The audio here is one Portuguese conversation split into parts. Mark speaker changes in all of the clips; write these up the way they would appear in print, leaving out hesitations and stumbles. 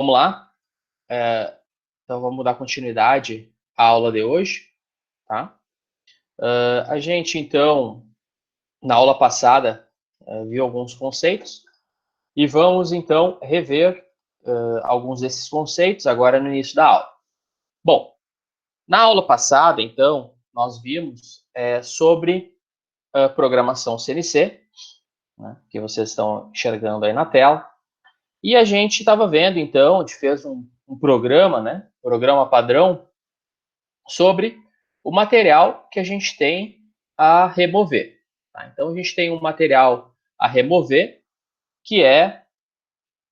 Speaker 1: Vamos lá? Então, vamos dar continuidade à aula de hoje, tá? A gente, então, na aula passada, viu alguns conceitos e vamos, então, rever alguns desses conceitos agora no início da aula. Bom, na aula passada, então, nós vimos sobre programação CNC, né, que vocês estão enxergando aí na tela, e a gente estava vendo, então, a gente fez um programa, né, programa padrão, sobre o material que a gente tem a remover. Tá? Então, a gente tem um material a remover, que é,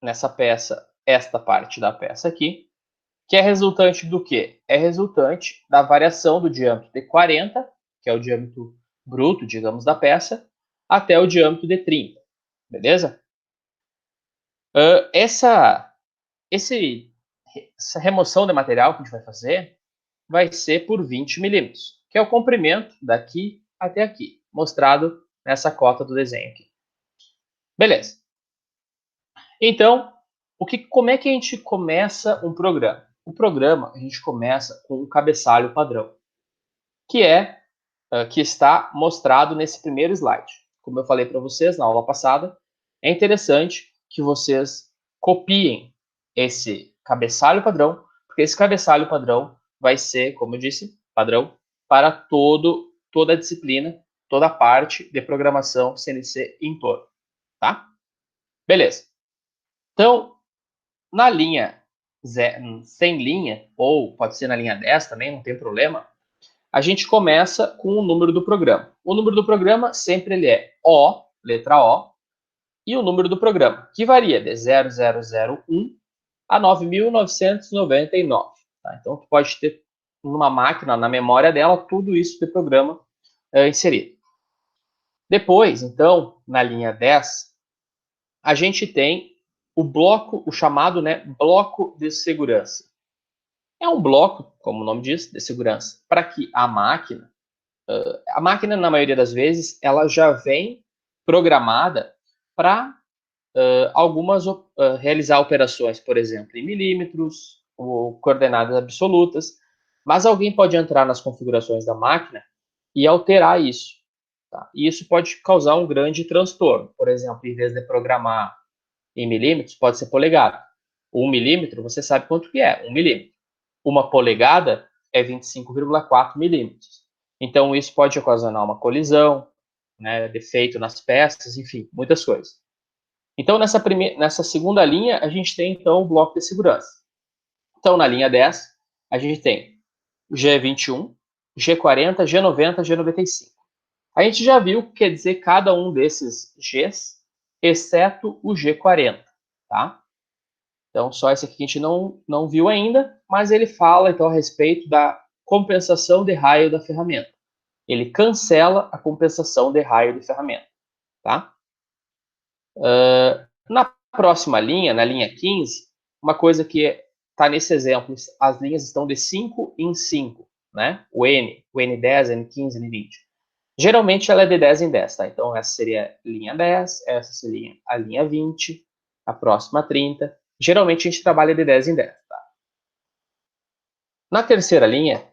Speaker 1: nessa peça, esta parte da peça aqui, que é resultante do quê? É resultante da variação do diâmetro de 40, que é o diâmetro bruto, digamos, da peça, até o diâmetro de 30, beleza? Essa remoção de material que a gente vai fazer vai ser por 20 milímetros, que é o comprimento daqui até aqui, mostrado nessa cota do desenho aqui. Beleza. Então, como é que a gente começa um programa? O programa a gente começa com um cabeçalho padrão, que está mostrado nesse primeiro slide. Como eu falei para vocês na aula passada, é interessante que vocês copiem esse cabeçalho padrão, porque esse cabeçalho padrão vai ser, como eu disse, padrão para toda a disciplina, toda a parte de programação CNC em torno, tá? Beleza. Então, na linha sem linha, ou pode ser na linha 10 também, não tem problema, a gente começa com o número do programa. O número do programa sempre ele é O, letra O, e o número do programa, que varia de 0001 a 9.999. Tá? Então, tu pode ter numa máquina, na memória dela, tudo isso de programa inserido. Depois, então, na linha 10, a gente tem o bloco, o chamado bloco de segurança. É um bloco, como o nome diz, de segurança, para que a máquina, na maioria das vezes, ela já vem programada para realizar operações, por exemplo, em milímetros ou coordenadas absolutas, mas alguém pode entrar nas configurações da máquina e alterar isso. Tá? E isso pode causar um grande transtorno. Por exemplo, em vez de programar em milímetros, pode ser polegada. 1 milímetro, você sabe quanto que é, 1 milímetro. Uma polegada é 25,4 milímetros. Então, isso pode ocasionar uma colisão, né, defeito nas peças, enfim, muitas coisas. Então, nessa segunda linha, a gente tem, então, o bloco de segurança. Então, na linha 10, a gente tem o G21, G40, G90, G95. A gente já viu o que quer dizer cada um desses Gs, exceto o G40, tá? Então, só esse aqui que a gente não viu ainda, mas ele fala, então, a respeito da compensação de raio da ferramenta. Ele cancela a compensação de raio de ferramenta, tá? Na próxima linha, na linha 15, uma coisa que está nesse exemplo, as linhas estão de 5 em 5, né? O N10, N15, N20. Geralmente ela é de 10 em 10, tá? Então essa seria a linha 10, essa seria a linha 20, a próxima 30. Geralmente a gente trabalha de 10 em 10, tá? Na terceira linha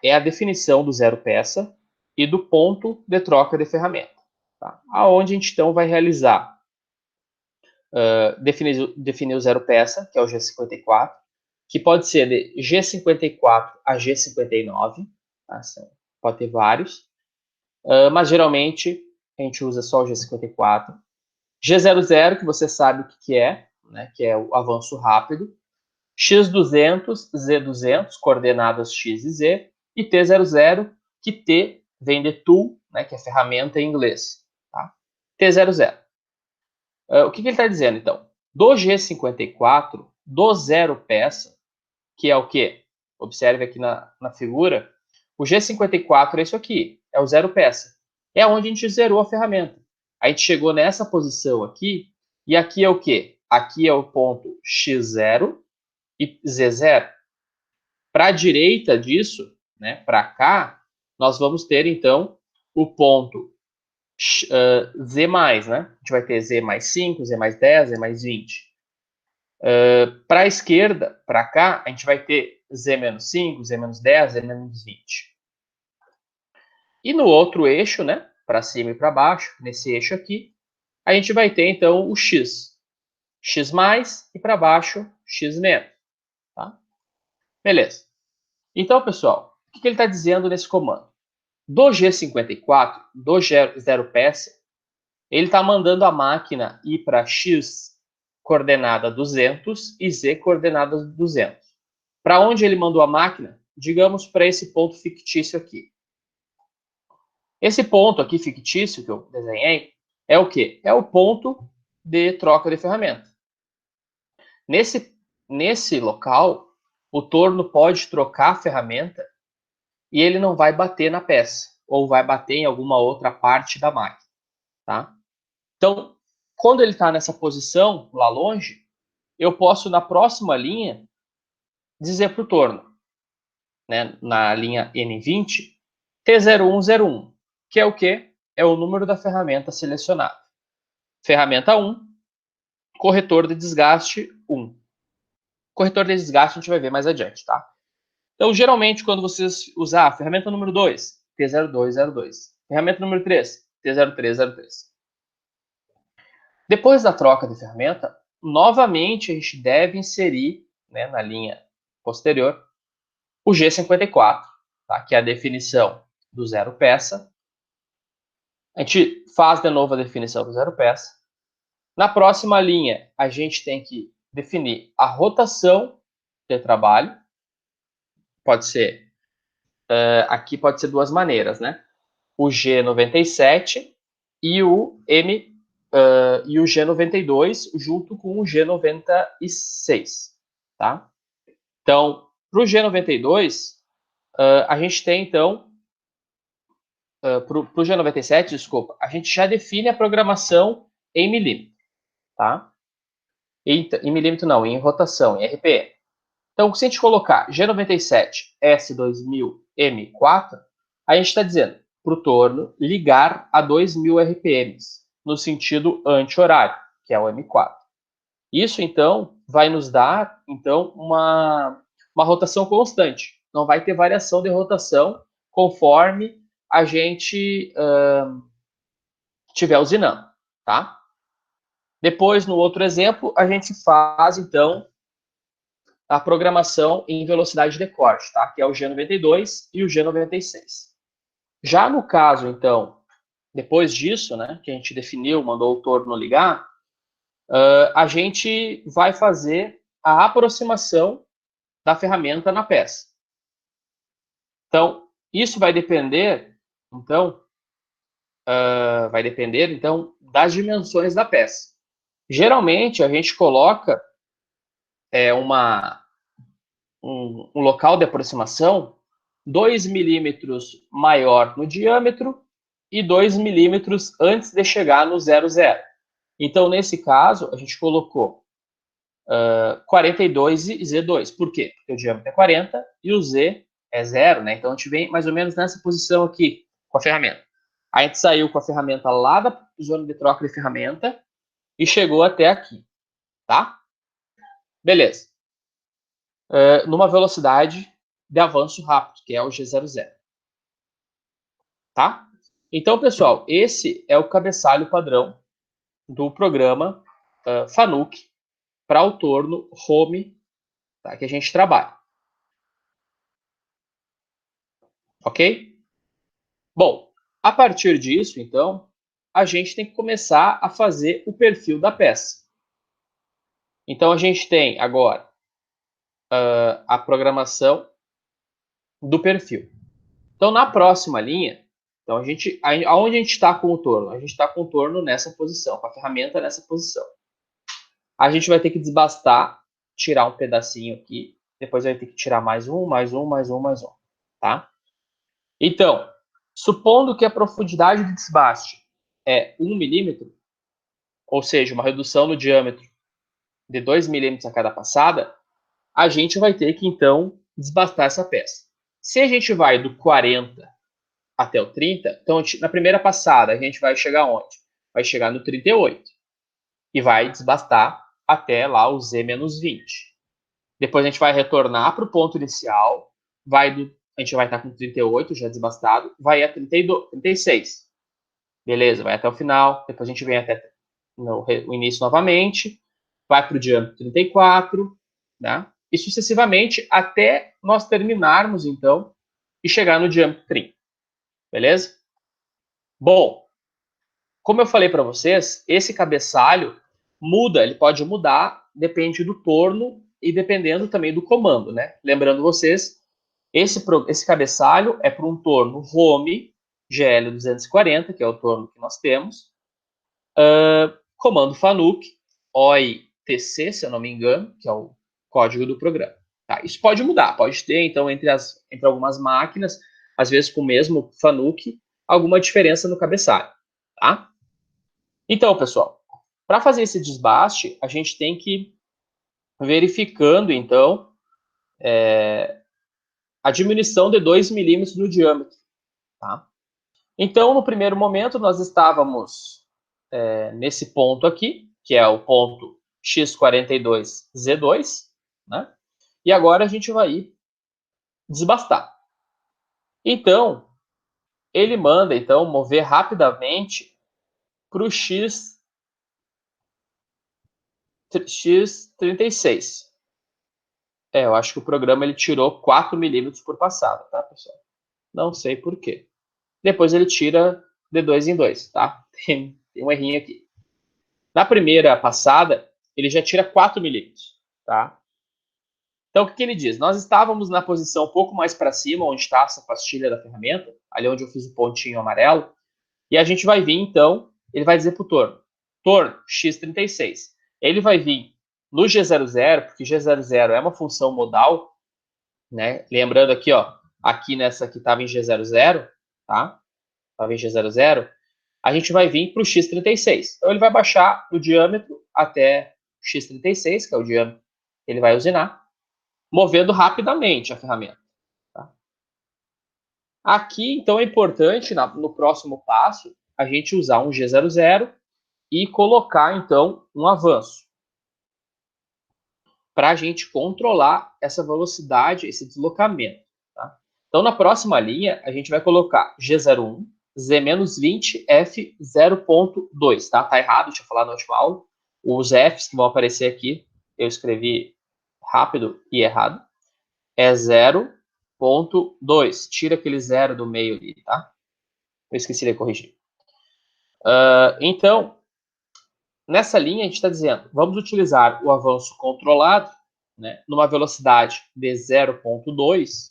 Speaker 1: é a definição do zero peça e do ponto de troca de ferramenta, tá? Aonde a gente então vai realizar definir o zero peça, que é o G54, que pode ser de G54 a G59, tá? Pode ter vários, mas geralmente a gente usa só o G54. G00, que você sabe o que é, né? Que é o avanço rápido. X200, Z200, coordenadas X e Z, e T00, que T vem de tool, né? Que é ferramenta em inglês. Tá? T00. O que ele está dizendo, então? Do G54, do zero peça, que é o quê? Observe aqui na figura, o G54 é isso aqui, é o zero peça. É onde a gente zerou a ferramenta. A gente chegou nessa posição aqui, e aqui é o quê? Aqui é o ponto X0 e Z0. Para a direita disso, né, para cá, nós vamos ter, então, o ponto Z+, né? A gente vai ter Z mais 5, Z mais 10, Z mais 20. Para a esquerda, para cá, a gente vai ter Z-5, Z-10, Z-20. E no outro eixo, né, para cima e para baixo, nesse eixo aqui, a gente vai ter, então, o X. X mais e para baixo, X menos. Tá? Beleza. Então, pessoal, o que ele está dizendo nesse comando? Do G54, do 0 PS, ele está mandando a máquina ir para X coordenada 200 e Z coordenada 200. Para onde ele mandou a máquina? Digamos para esse ponto fictício aqui. Esse ponto aqui fictício que eu desenhei é o quê? É o ponto de troca de ferramenta. Nesse local, o torno pode trocar a ferramenta e ele não vai bater na peça, ou vai bater em alguma outra parte da máquina. Tá? Então, quando ele está nessa posição, lá longe, eu posso, na próxima linha, dizer para o torno, né, na linha N20, T0101, que é o quê? É o número da ferramenta selecionada. Ferramenta 1, corretor de desgaste 1. Corretor de desgaste a gente vai ver mais adiante, tá? Então, geralmente, quando vocês usar a ferramenta número 2, T0202. Ferramenta número 3, T0303. Depois da troca de ferramenta, novamente a gente deve inserir, né, na linha posterior, o G54, tá? Que é a definição do zero peça. A gente faz de novo a definição do zero peça. Na próxima linha, a gente tem que definir a rotação de trabalho. Pode ser, aqui pode ser duas maneiras, né? O G97 e o e o G92 junto com o G96, tá? Então, para o G92, a gente tem, então, para o G97, desculpa, a gente já define a programação em milímetro, tá? Em milímetro não, em rotação, em RPM. Então, se a gente colocar G97 S2000 M4, a gente está dizendo para o torno ligar a 2000 RPMs, no sentido anti-horário, que é o M4. Isso, então, vai nos dar então uma rotação constante. Não vai ter variação de rotação conforme a gente estiver usinando, tá? Depois, no outro exemplo, a gente faz, então, a programação em velocidade de corte, tá? Que é o G92 e o G96. Já no caso, então, depois disso, né, que a gente definiu, mandou o torno ligar, a gente vai fazer a aproximação da ferramenta na peça. Então, isso vai depender, então, das dimensões da peça. Geralmente, a gente coloca um local de aproximação 2 milímetros maior no diâmetro e 2 milímetros antes de chegar no 00. Então, nesse caso, a gente colocou 42 e Z2. Por quê? Porque o diâmetro é 40 e o Z é 0, né? Então, a gente vem mais ou menos nessa posição aqui com a ferramenta. A gente saiu com a ferramenta lá da zona de troca de ferramenta e chegou até aqui, tá? Beleza. Numa velocidade de avanço rápido, que é o G00. Tá? Então, pessoal, esse é o cabeçalho padrão do programa Fanuc para o torno Home, tá, que a gente trabalha. Ok? Bom, a partir disso, então, a gente tem que começar a fazer o perfil da peça. Então, a gente tem agora a programação do perfil. Então, na próxima linha, então aonde a gente está com o torno? A gente está com o torno nessa posição, com a ferramenta nessa posição. A gente vai ter que desbastar, tirar um pedacinho aqui, depois vai ter que tirar mais um, mais um, mais um, mais um, tá? Então, supondo que a profundidade de desbaste é 1 milímetro, ou seja, uma redução no diâmetro de 2 milímetros a cada passada, a gente vai ter que, então, desbastar essa peça. Se a gente vai do 40 até o 30, então, na primeira passada, a gente vai chegar onde? Vai chegar no 38 e vai desbastar até lá o z menos 20. Depois a gente vai retornar para o ponto inicial, a gente vai estar com 38, já desbastado, vai a 32, 36. Beleza, vai até o final, depois a gente vem até o início novamente, vai para o diâmetro 34, né? E sucessivamente até nós terminarmos, então, e chegar no diâmetro 30. Beleza? Bom, como eu falei para vocês, esse cabeçalho muda, ele pode mudar, depende do torno e dependendo também do comando, né? Lembrando vocês, esse cabeçalho é para um torno Home GL240, que é o torno que nós temos, comando FANUC, OITC, se eu não me engano, que é o código do programa. Tá? Isso pode mudar, pode ter, então, entre algumas máquinas, às vezes com o mesmo FANUC, alguma diferença no cabeçalho. Tá? Então, pessoal, para fazer esse desbaste, a gente tem que ir verificando, então, a diminuição de 2 milímetros no diâmetro. Tá? Então, no primeiro momento, nós estávamos nesse ponto aqui, que é o ponto X42Z2, né? E agora a gente vai ir desbastar. Então, ele manda, então, mover rapidamente para o X36. Eu acho que o programa ele tirou 4 milímetros por passada, tá, pessoal? Não sei por quê. Depois ele tira de 2 em 2, tá? Tem um errinho aqui. Na primeira passada, ele já tira 4 milímetros, tá? Então, o que ele diz? Nós estávamos na posição um pouco mais para cima, onde está essa pastilha da ferramenta, ali onde eu fiz o pontinho amarelo, e a gente vai vir, então, ele vai dizer para o torno x36. Ele vai vir no G00, porque G00 é uma função modal, né? Lembrando aqui, ó, aqui nessa que estava em G00, tá? Estava em G00, a gente vai vir para o x36. Então, ele vai baixar o diâmetro até x36, que é o diâmetro que ele vai usinar, movendo rapidamente a ferramenta. Tá? Aqui, então, é importante, no próximo passo, a gente usar um G00 e colocar, então, um avanço para a gente controlar essa velocidade, esse deslocamento. Tá? Então, na próxima linha, a gente vai colocar G01, Z-20, F0.2. Tá? Tá errado, tinha falado na última aula. Os Fs que vão aparecer aqui, eu escrevi rápido e errado. É 0.2. Tira aquele zero do meio ali, tá? Eu esqueci de corrigir. Então, nessa linha a gente está dizendo, vamos utilizar o avanço controlado, né, numa velocidade de 0.2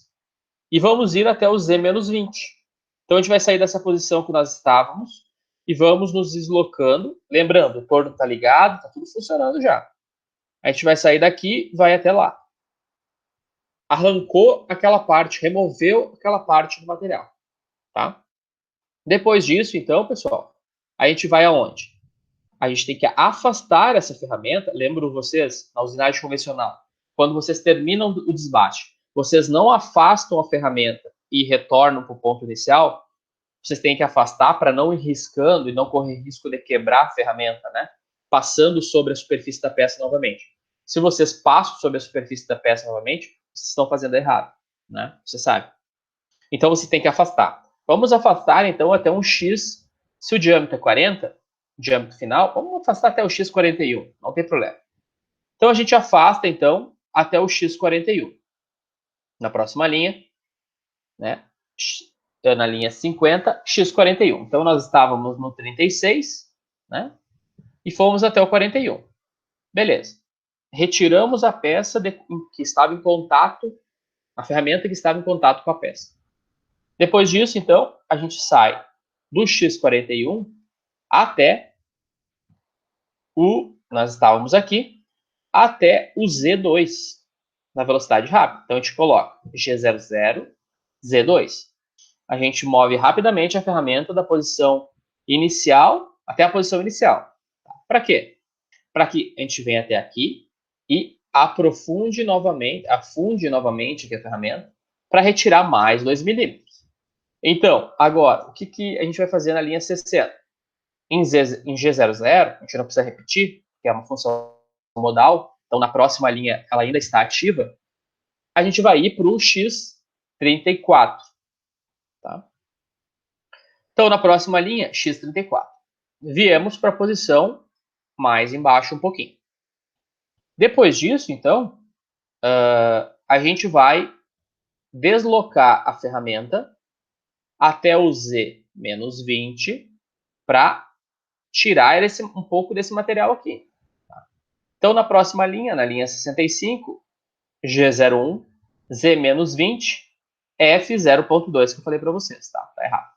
Speaker 1: e vamos ir até o Z-20. Então, a gente vai sair dessa posição que nós estávamos e vamos nos deslocando. Lembrando, o torno está ligado, está tudo funcionando já. A gente vai sair daqui e vai até lá. Arrancou aquela parte, removeu aquela parte do material. Tá? Depois disso, então, pessoal, a gente vai aonde? A gente tem que afastar essa ferramenta. Lembro vocês, na usinagem convencional, quando vocês terminam o desbaste, vocês não afastam a ferramenta e retornam para o ponto inicial, vocês têm que afastar para não ir riscando e não correr risco de quebrar a ferramenta, né? Passando sobre a superfície da peça novamente. Se vocês passam sobre a superfície da peça novamente, vocês estão fazendo errado, né? Você sabe. Então, você tem que afastar. Vamos afastar, então, até um X. Se o diâmetro é 40, o diâmetro final, vamos afastar até o X41, não tem problema. Então, a gente afasta, então, até o X41. Na próxima linha, né? Na linha 50, X41. Então, nós estávamos no 36, né? E fomos até o 41. Beleza. Retiramos a peça que estava em contato, a ferramenta que estava em contato com a peça. Depois disso, então, a gente sai do X41 até nós estávamos aqui, até o Z2, na velocidade rápida. Então, a gente coloca G00, Z2. A gente move rapidamente a ferramenta da posição inicial até a posição inicial. Para quê? Para que a gente venha até aqui e afunde novamente aqui a ferramenta para retirar mais 2 milímetros. Então, agora, o que a gente vai fazer na linha 60? Em G00, a gente não precisa repetir, que é uma função modal, então na próxima linha ela ainda está ativa, a gente vai ir para o x34. Tá? Então, na próxima linha, x34. Viemos para a posição mais embaixo um pouquinho. Depois disso, então, a gente vai deslocar a ferramenta até o z-20 para tirar um pouco desse material aqui. Tá? Então, na próxima linha, na linha 65, G01, Z-20, F0.2, que eu falei para vocês, tá? Tá errado.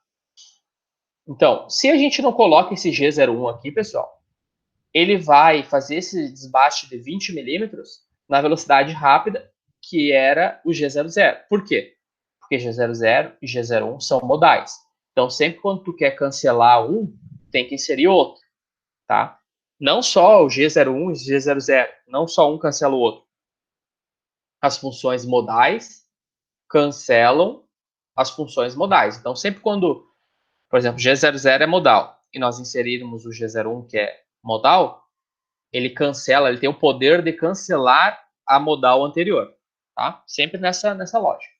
Speaker 1: Então, se a gente não coloca esse G01 aqui, pessoal, ele vai fazer esse desbaste de 20 milímetros na velocidade rápida, que era o G00. Por quê? Porque G00 e G01 são modais. Então, sempre quando tu quer cancelar um, tem que inserir outro, tá? Não só o G01 e o G00, não só um cancela o outro. As funções modais cancelam as funções modais. Então, sempre quando, por exemplo, G00 é modal e nós inserirmos o G01, que é modal, ele cancela, ele tem o poder de cancelar a modal anterior, tá? Sempre nessa lógica.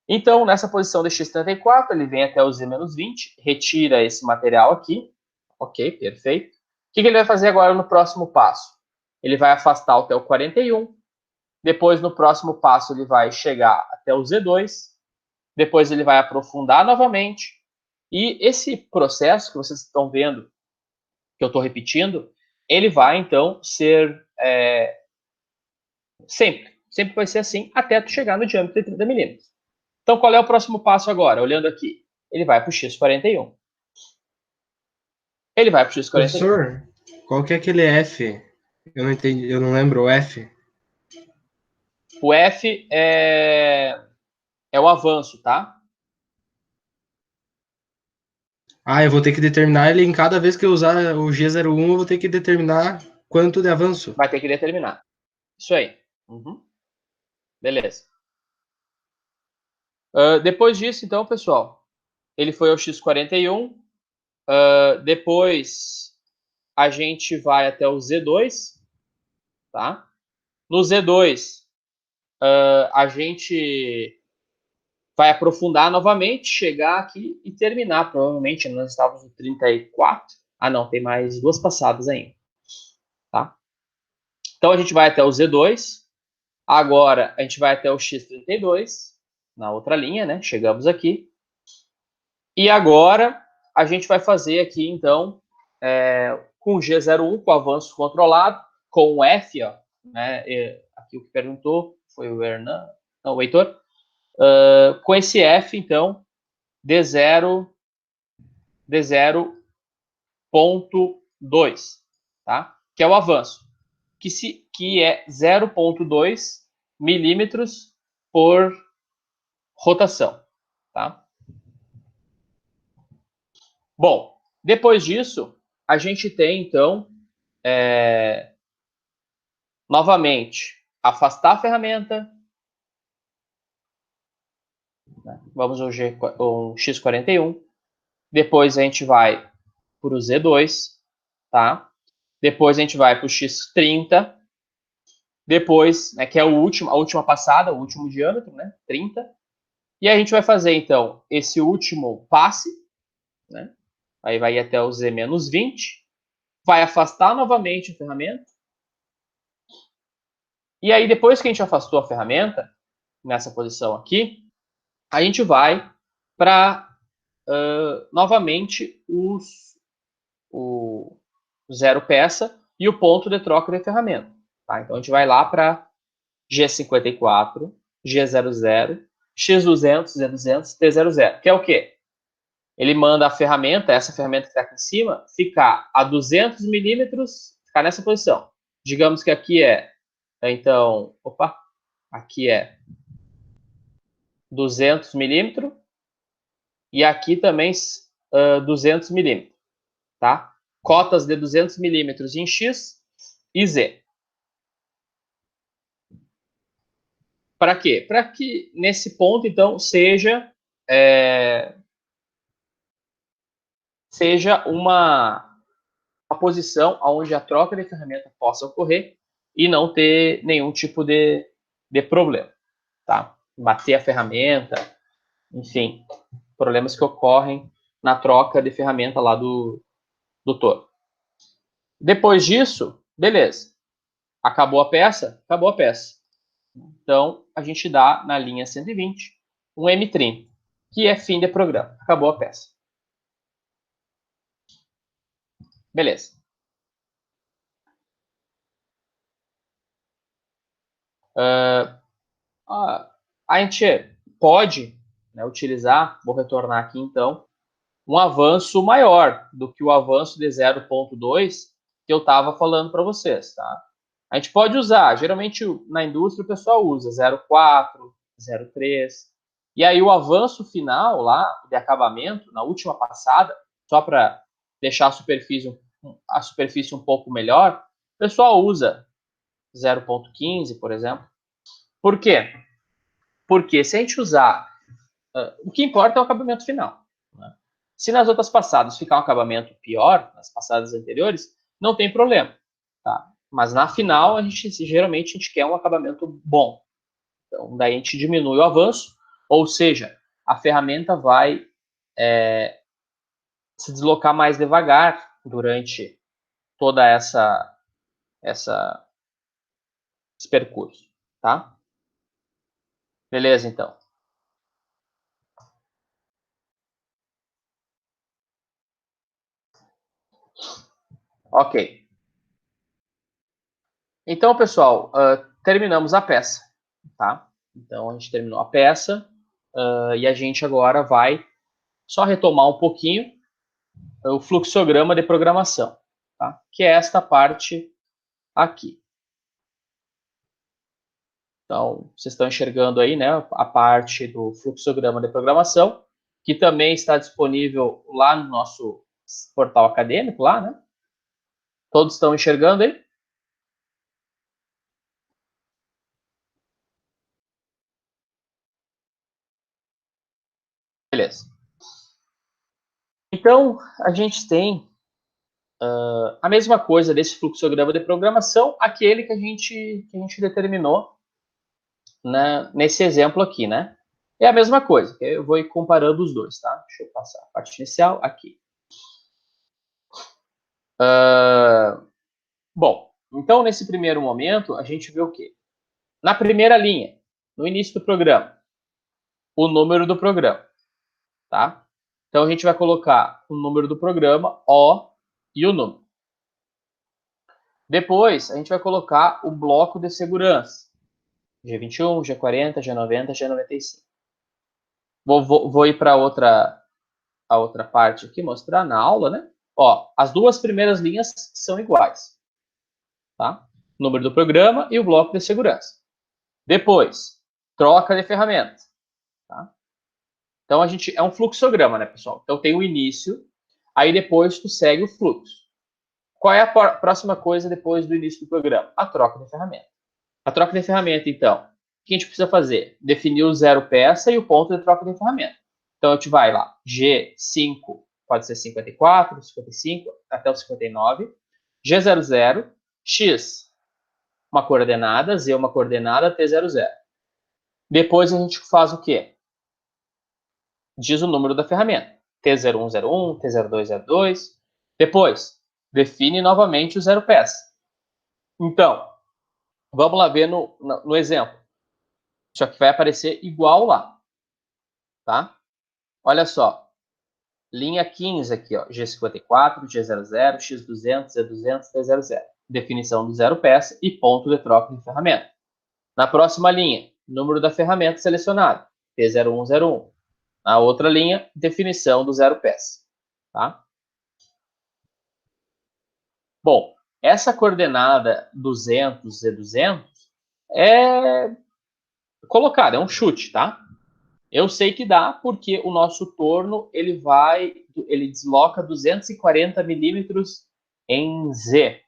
Speaker 1: Então, nessa posição de x34, ele vem até o z-20, retira esse material aqui, ok, perfeito. O que ele vai fazer agora no próximo passo? Ele vai afastar até o 41, depois no próximo passo ele vai chegar até o z2, depois ele vai aprofundar novamente, e esse processo que vocês estão vendo, que eu estou repetindo, ele vai, então, ser sempre vai ser assim, até tu chegar no diâmetro de 30 milímetros. Então, qual é o próximo passo agora? Olhando aqui, ele vai para o x41. Ele vai para o x41.
Speaker 2: Professor, qual que é aquele F? Eu não entendi, eu não lembro o F.
Speaker 1: O F é o avanço, tá?
Speaker 2: Ah, eu vou ter que determinar ele em cada vez que eu usar o G01, eu vou ter que determinar quanto de avanço.
Speaker 1: Vai ter que determinar. Isso aí. Uhum. Beleza. Depois disso, então, pessoal, ele foi ao x41. Depois a gente vai até o Z2, tá? No Z2, a gente vai aprofundar novamente, chegar aqui e terminar. Provavelmente nós estávamos no 34. Ah, não, tem mais duas passadas ainda. Tá? Então a gente vai até o Z2. Agora a gente vai até o X32, na outra linha, né? Chegamos aqui. E agora a gente vai fazer aqui, então, com o G01, com o avanço controlado, com o F, ó, né? Aqui o que perguntou foi o Hernan, não, o Heitor. Com esse F, então, D0, D0.2, tá? Que é o avanço, que é 0.2 milímetros por rotação, tá? Bom, depois disso, a gente tem, então, novamente, afastar a ferramenta, né? Vamos ao X41, depois a gente vai para o Z2, tá? Depois a gente vai para o X30, depois, né, que é a última passada, o último diâmetro, né, 30, e a gente vai fazer, então, esse último passe, né, aí vai ir até o Z-20, vai afastar novamente a ferramenta, e aí depois que a gente afastou a ferramenta, nessa posição aqui, a gente vai para, novamente, o zero peça e o ponto de troca de ferramenta. Tá? Então, a gente vai lá para G54, G00, X200, Z200, T00, que é o quê? Ele manda a ferramenta, essa ferramenta que está aqui em cima, ficar a 200 milímetros, ficar nessa posição. Digamos que aqui então, aqui é 200 milímetros e aqui também 200 milímetros, tá? Cotas de 200 milímetros em X e Z. Para quê? Para que nesse ponto, então, seja uma uma posição onde a troca de ferramenta possa ocorrer e não ter nenhum tipo de problema, tá? Bater a ferramenta, enfim, problemas que ocorrem na troca de ferramenta lá do touro. Depois disso, beleza. Acabou a peça? Acabou a peça. Então, a gente dá na linha 120 um M30, que é fim de programa. Acabou a peça. Beleza. A gente pode, né, utilizar, vou retornar aqui então, um avanço maior do que o avanço de 0.2 que eu estava falando para vocês, tá? A gente pode usar, geralmente na indústria o pessoal usa 0.4, 0.3, e aí o avanço final lá, de acabamento, na última passada, só para deixar a superfície um pouco melhor, o pessoal usa 0.15, por exemplo. Por quê? Porque se a gente usar, o que importa é o acabamento final. Né? Se nas outras passadas ficar um acabamento pior, nas passadas anteriores, não tem problema. Tá? Mas na final, geralmente a gente quer um acabamento bom. Então, daí a gente diminui o avanço, ou seja, a ferramenta vai se deslocar mais devagar durante toda esse percurso. Tá? Beleza, então. Ok. Então, pessoal, terminamos a peça, tá? Então, a gente terminou a peça e a gente agora vai só retomar um pouquinho o fluxograma de programação, tá? Que é esta parte aqui. Então, vocês estão enxergando aí, né, a parte do fluxograma de programação, que também está disponível lá no nosso portal acadêmico, lá, né? Todos estão enxergando aí? Beleza. Então, a gente tem a mesma coisa desse fluxograma de programação, aquele que a gente determinou, né, nesse exemplo aqui, né? É a mesma coisa, eu vou ir comparando os dois, tá? Deixa eu passar a parte inicial aqui. Bom, então nesse primeiro momento, a gente vê o quê? Na primeira linha, no início do programa, o número do programa, tá? Então a gente vai colocar o número do programa, O e o número. Depois, a gente vai colocar o bloco de segurança. G21, G40, G90, G95. Vou ir para a outra parte aqui, mostrar na aula, né? Ó, as duas primeiras linhas são iguais, tá? O número do programa e o bloco de segurança. Depois, troca de ferramenta, tá? Então, é um fluxograma, né, pessoal? Então, tem o início, aí depois tu segue o fluxo. Qual é a próxima coisa depois do início do programa? A troca de ferramenta. A troca de ferramenta, então, o que a gente precisa fazer? Definir o zero peça e o ponto de troca de ferramenta. Então, a gente vai lá, G5, pode ser 54, 55, até o 59. G00, X, uma coordenada, Z, uma coordenada, T00. Depois a gente faz o quê? Diz o número da ferramenta. T0101, T0202. Depois, define novamente o zero peça. Então, vamos lá ver no exemplo. Só que vai aparecer igual lá, tá? Olha só, linha 15 aqui, ó, G54, G00, X200, Z200, T00. Definição do zero peça e ponto de troca de ferramenta. Na próxima linha, número da ferramenta selecionada, T0101. Na outra linha, definição do zero peça, tá? Bom, essa coordenada 200, Z200 é colocada, é um chute, tá? Eu sei que dá porque o nosso torno ele desloca 240 milímetros em Z.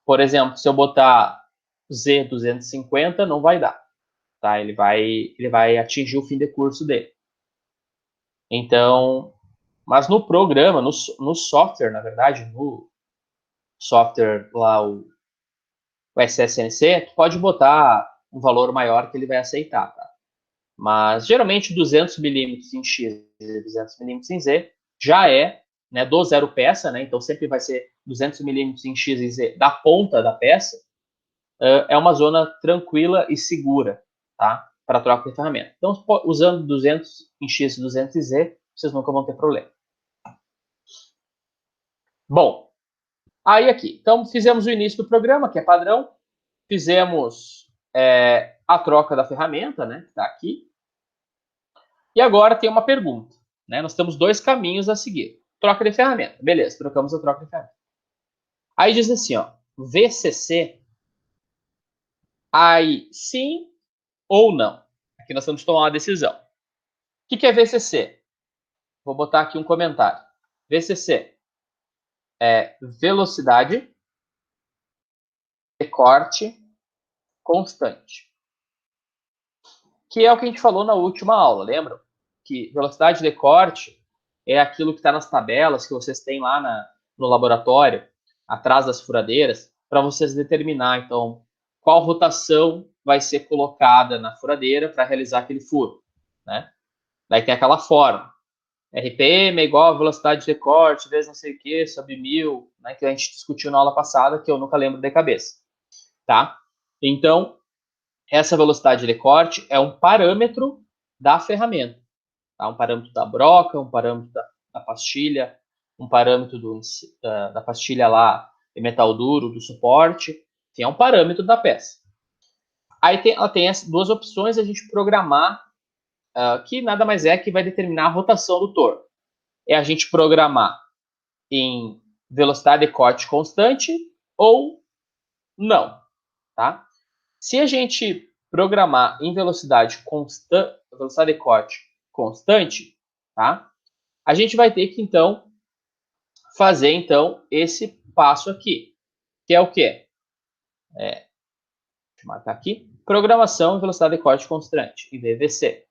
Speaker 1: Por exemplo, se eu botar Z 250, não vai dar, tá? Ele vai atingir o fim de curso dele. Então, mas no programa, no software, na verdade, software lá, o SSNC, tu pode botar um valor maior que ele vai aceitar, tá? Mas, geralmente, 200 milímetros em X e 200 milímetros em Z já é, né, do zero peça, né? Então, sempre vai ser 200 milímetros em X e Z da ponta da peça. É uma zona tranquila e segura, tá? Para troca de ferramenta. Então, usando 200 em X e 200 em Z, vocês nunca vão ter problema. Bom, aí aqui. Então, fizemos o início do programa, que é padrão. Fizemos a troca da ferramenta, né? Que está aqui. E agora tem uma pergunta, né? Nós temos dois caminhos a seguir. Troca de ferramenta. Beleza, trocamos a troca de ferramenta. Aí diz assim, ó, VCC, aí sim ou não. Aqui nós temos que tomar uma decisão. O que é VCC? Vou botar aqui um comentário. VCC é velocidade de corte constante. Que é o que a gente falou na última aula, lembram? Que velocidade de corte é aquilo que está nas tabelas que vocês têm lá no laboratório, atrás das furadeiras, para vocês determinar, então, qual rotação vai ser colocada na furadeira para realizar aquele furo, né? Daí tem aquela fórmula. RPM é igual a velocidade de corte, vezes não sei o que, sobre 1000, né, que a gente discutiu na aula passada, que eu nunca lembro de cabeça, tá? Então, essa velocidade de corte é um parâmetro da ferramenta, tá? Um parâmetro da broca, um parâmetro da pastilha, um parâmetro da pastilha lá de metal duro, do suporte, enfim, é um parâmetro da peça. Aí ela tem as duas opções a gente programar, que nada mais é que vai determinar a rotação do torno. É a gente programar em velocidade de corte constante ou não, tá? Se a gente programar em velocidade de corte constante, tá? A gente vai ter que, então, fazer, então, esse passo aqui, que é o quê? Deixa eu marcar aqui. Programação em velocidade de corte constante, em VVC.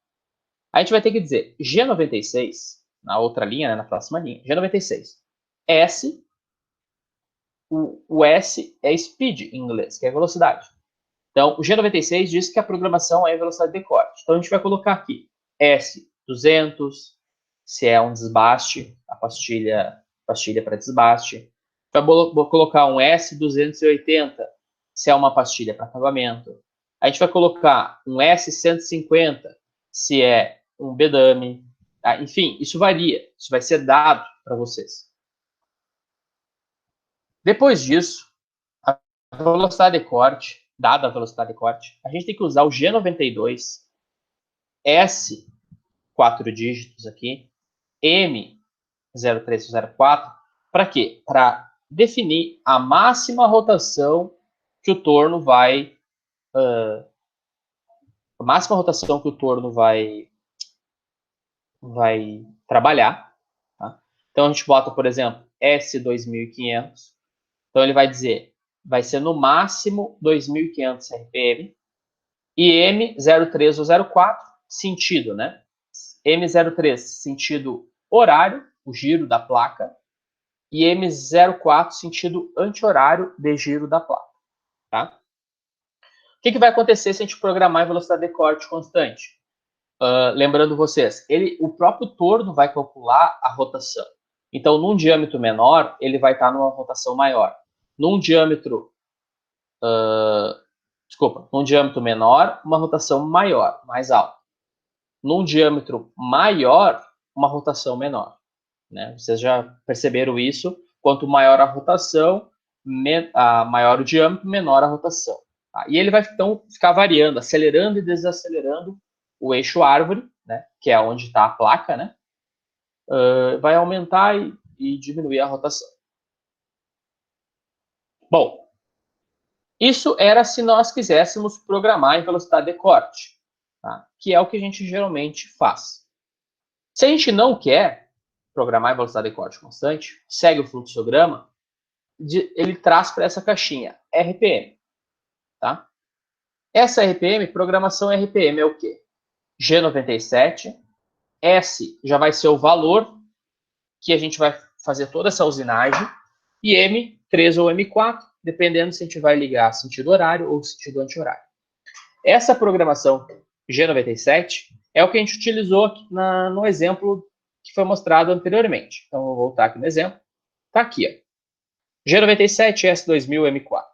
Speaker 1: A gente vai ter que dizer G96, na outra linha, né, na próxima linha, G96. S, o S é speed em inglês, que é velocidade. Então, o G96 diz que a programação é velocidade de corte. Então, a gente vai colocar aqui S200, se é um desbaste, a pastilha para desbaste. Vai colocar um S280, se é uma pastilha para acabamento. A gente vai colocar um S150, se é um bedame. Tá? Enfim, isso varia. Isso vai ser dado para vocês. Depois disso, a velocidade de corte, dada a velocidade de corte, a gente tem que usar o G92, S, 4 dígitos aqui, M, 0304, para quê? Para definir a máxima rotação que o torno vai... a máxima rotação que o torno vai trabalhar. Tá? Então, a gente bota, por exemplo, S2500. Então, ele vai dizer, vai ser no máximo 2.500 RPM. E M03 ou 04, sentido, né? M03, sentido horário, o giro da placa. E M04, sentido anti-horário de giro da placa. Tá? O que vai acontecer se a gente programar em velocidade de corte constante? Lembrando vocês, o próprio torno vai calcular a rotação. Então, num diâmetro menor, ele vai estar numa rotação maior. Num diâmetro num diâmetro menor, uma rotação maior, mais alta. Num diâmetro maior, uma rotação menor. Né? Vocês já perceberam isso? Quanto maior a rotação, maior o diâmetro, menor a rotação. Tá? E ele vai, então, ficar variando, acelerando e desacelerando o eixo árvore, né? Que é onde está a placa, né? Vai aumentar e diminuir a rotação. Bom, isso era se nós quiséssemos programar em velocidade de corte, tá? Que é o que a gente geralmente faz. Se a gente não quer programar em velocidade de corte constante, segue o fluxograma, ele traz para essa caixinha RPM. Tá? Essa RPM, programação RPM é o quê? G97, S já vai ser o valor que a gente vai fazer toda essa usinagem, e M3 ou M4, dependendo se a gente vai ligar sentido horário ou sentido anti-horário. Essa programação G97 é o que a gente utilizou no exemplo que foi mostrado anteriormente. Então, eu vou voltar aqui no exemplo. Está aqui, ó. G97 S2000 M4.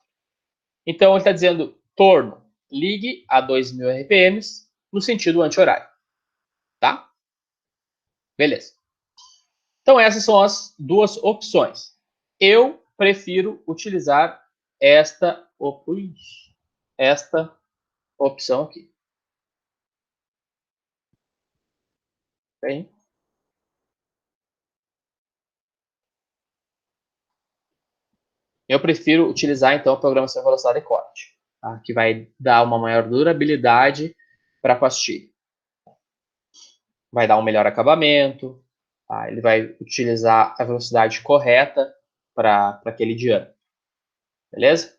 Speaker 1: Então, ele está dizendo, torno, ligue a 2000 RPMs no sentido anti-horário. Tá? Beleza. Então, essas são as duas opções. Eu prefiro utilizar esta opção aqui. Bem, eu prefiro utilizar, então, a programação de velocidade de corte, tá? Que vai dar uma maior durabilidade para a pastilha. Vai dar um melhor acabamento, tá? Ele vai utilizar a velocidade correta para aquele diâmetro. Beleza?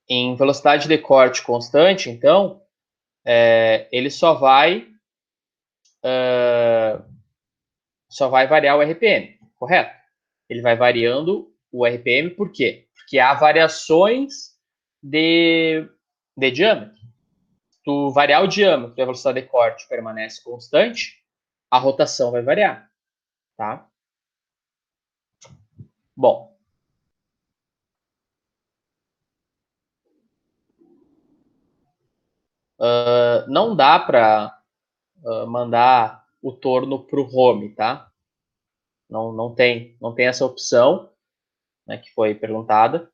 Speaker 1: Em velocidade de corte constante, então, ele só vai variar o RPM, correto? Ele vai variando o RPM, por quê? Porque há variações de diâmetro. Se tu variar o diâmetro e a velocidade de corte permanece constante, a rotação vai variar, tá? Bom, não dá para mandar o torno para o home, tá? Não tem essa opção, né, que foi perguntada.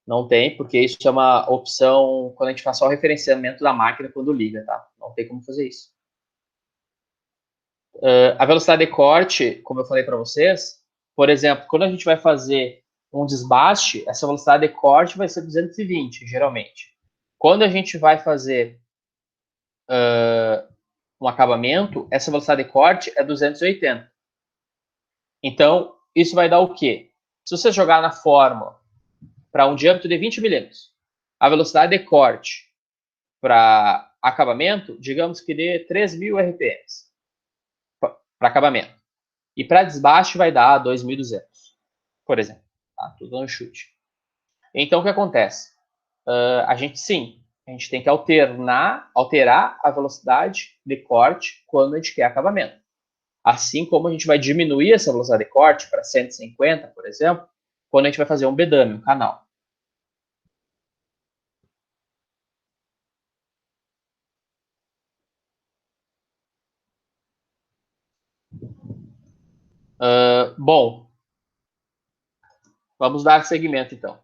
Speaker 1: Não tem, porque isso é uma opção quando a gente faz só o referenciamento da máquina quando liga, tá? Não tem como fazer isso. A velocidade de corte, como eu falei para vocês, por exemplo, quando a gente vai fazer um desbaste, essa velocidade de corte vai ser 220, geralmente. Quando a gente vai fazer um acabamento, essa velocidade de corte é 280. Então, isso vai dar o quê? Se você jogar na fórmula para um diâmetro de 20 milímetros, a velocidade de corte para acabamento, digamos que dê 3.000 RPMs para acabamento. E para desbaste vai dar 2.200, por exemplo. Tá? Tudo no chute. Então, o que acontece? A gente tem que alterar a velocidade de corte quando a gente quer acabamento. Assim como a gente vai diminuir essa velocidade de corte para 150, por exemplo, quando a gente vai fazer um bedame, um canal. Bom, vamos dar seguimento então.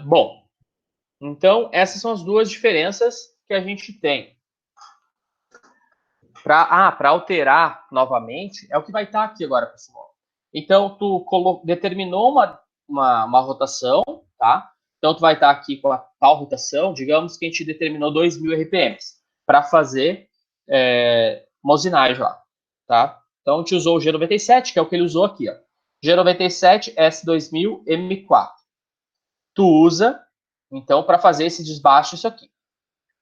Speaker 1: Bom, então essas são as duas diferenças que a gente tem. Para alterar novamente, é o que vai estar aqui agora, pessoal. Então, tu determinou uma rotação, tá? Então, tu vai estar aqui com a tal rotação, digamos que a gente determinou 2.000 RPMs para fazer uma usinagem lá, tá? Então, a gente usou o G97, que é o que ele usou aqui, ó. G97 S2000 M4. Tu usa, então, para fazer esse desbaste, isso aqui.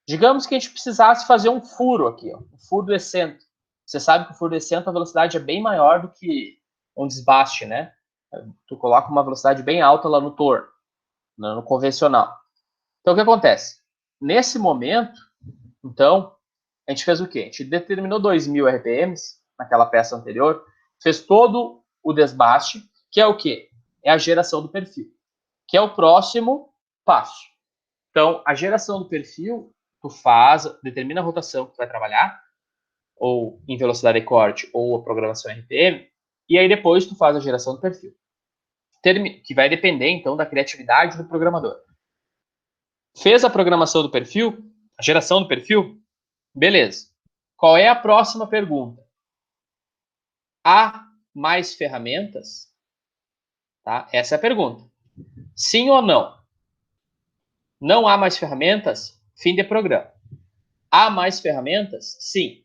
Speaker 1: Digamos que a gente precisasse fazer um furo aqui, ó, um furo decento. Você sabe que o furo decento a velocidade é bem maior do que um desbaste, né? Tu coloca uma velocidade bem alta lá no torno, no convencional. Então, o que acontece? Nesse momento, então, a gente fez o quê? A gente determinou 2.000 RPMs naquela peça anterior, fez todo o desbaste, que é o quê? É a geração do perfil, que é o próximo passo. Então, a geração do perfil, tu determina a rotação que tu vai trabalhar, ou em velocidade de corte, ou a programação RPM, e aí depois tu faz a geração do perfil. Que vai depender, então, da criatividade do programador. Fez a programação do perfil, a geração do perfil, beleza. Qual é a próxima pergunta? Há mais ferramentas? Tá? Essa é a pergunta. Sim ou não? Não há mais ferramentas? Fim de programa. Há mais ferramentas? Sim.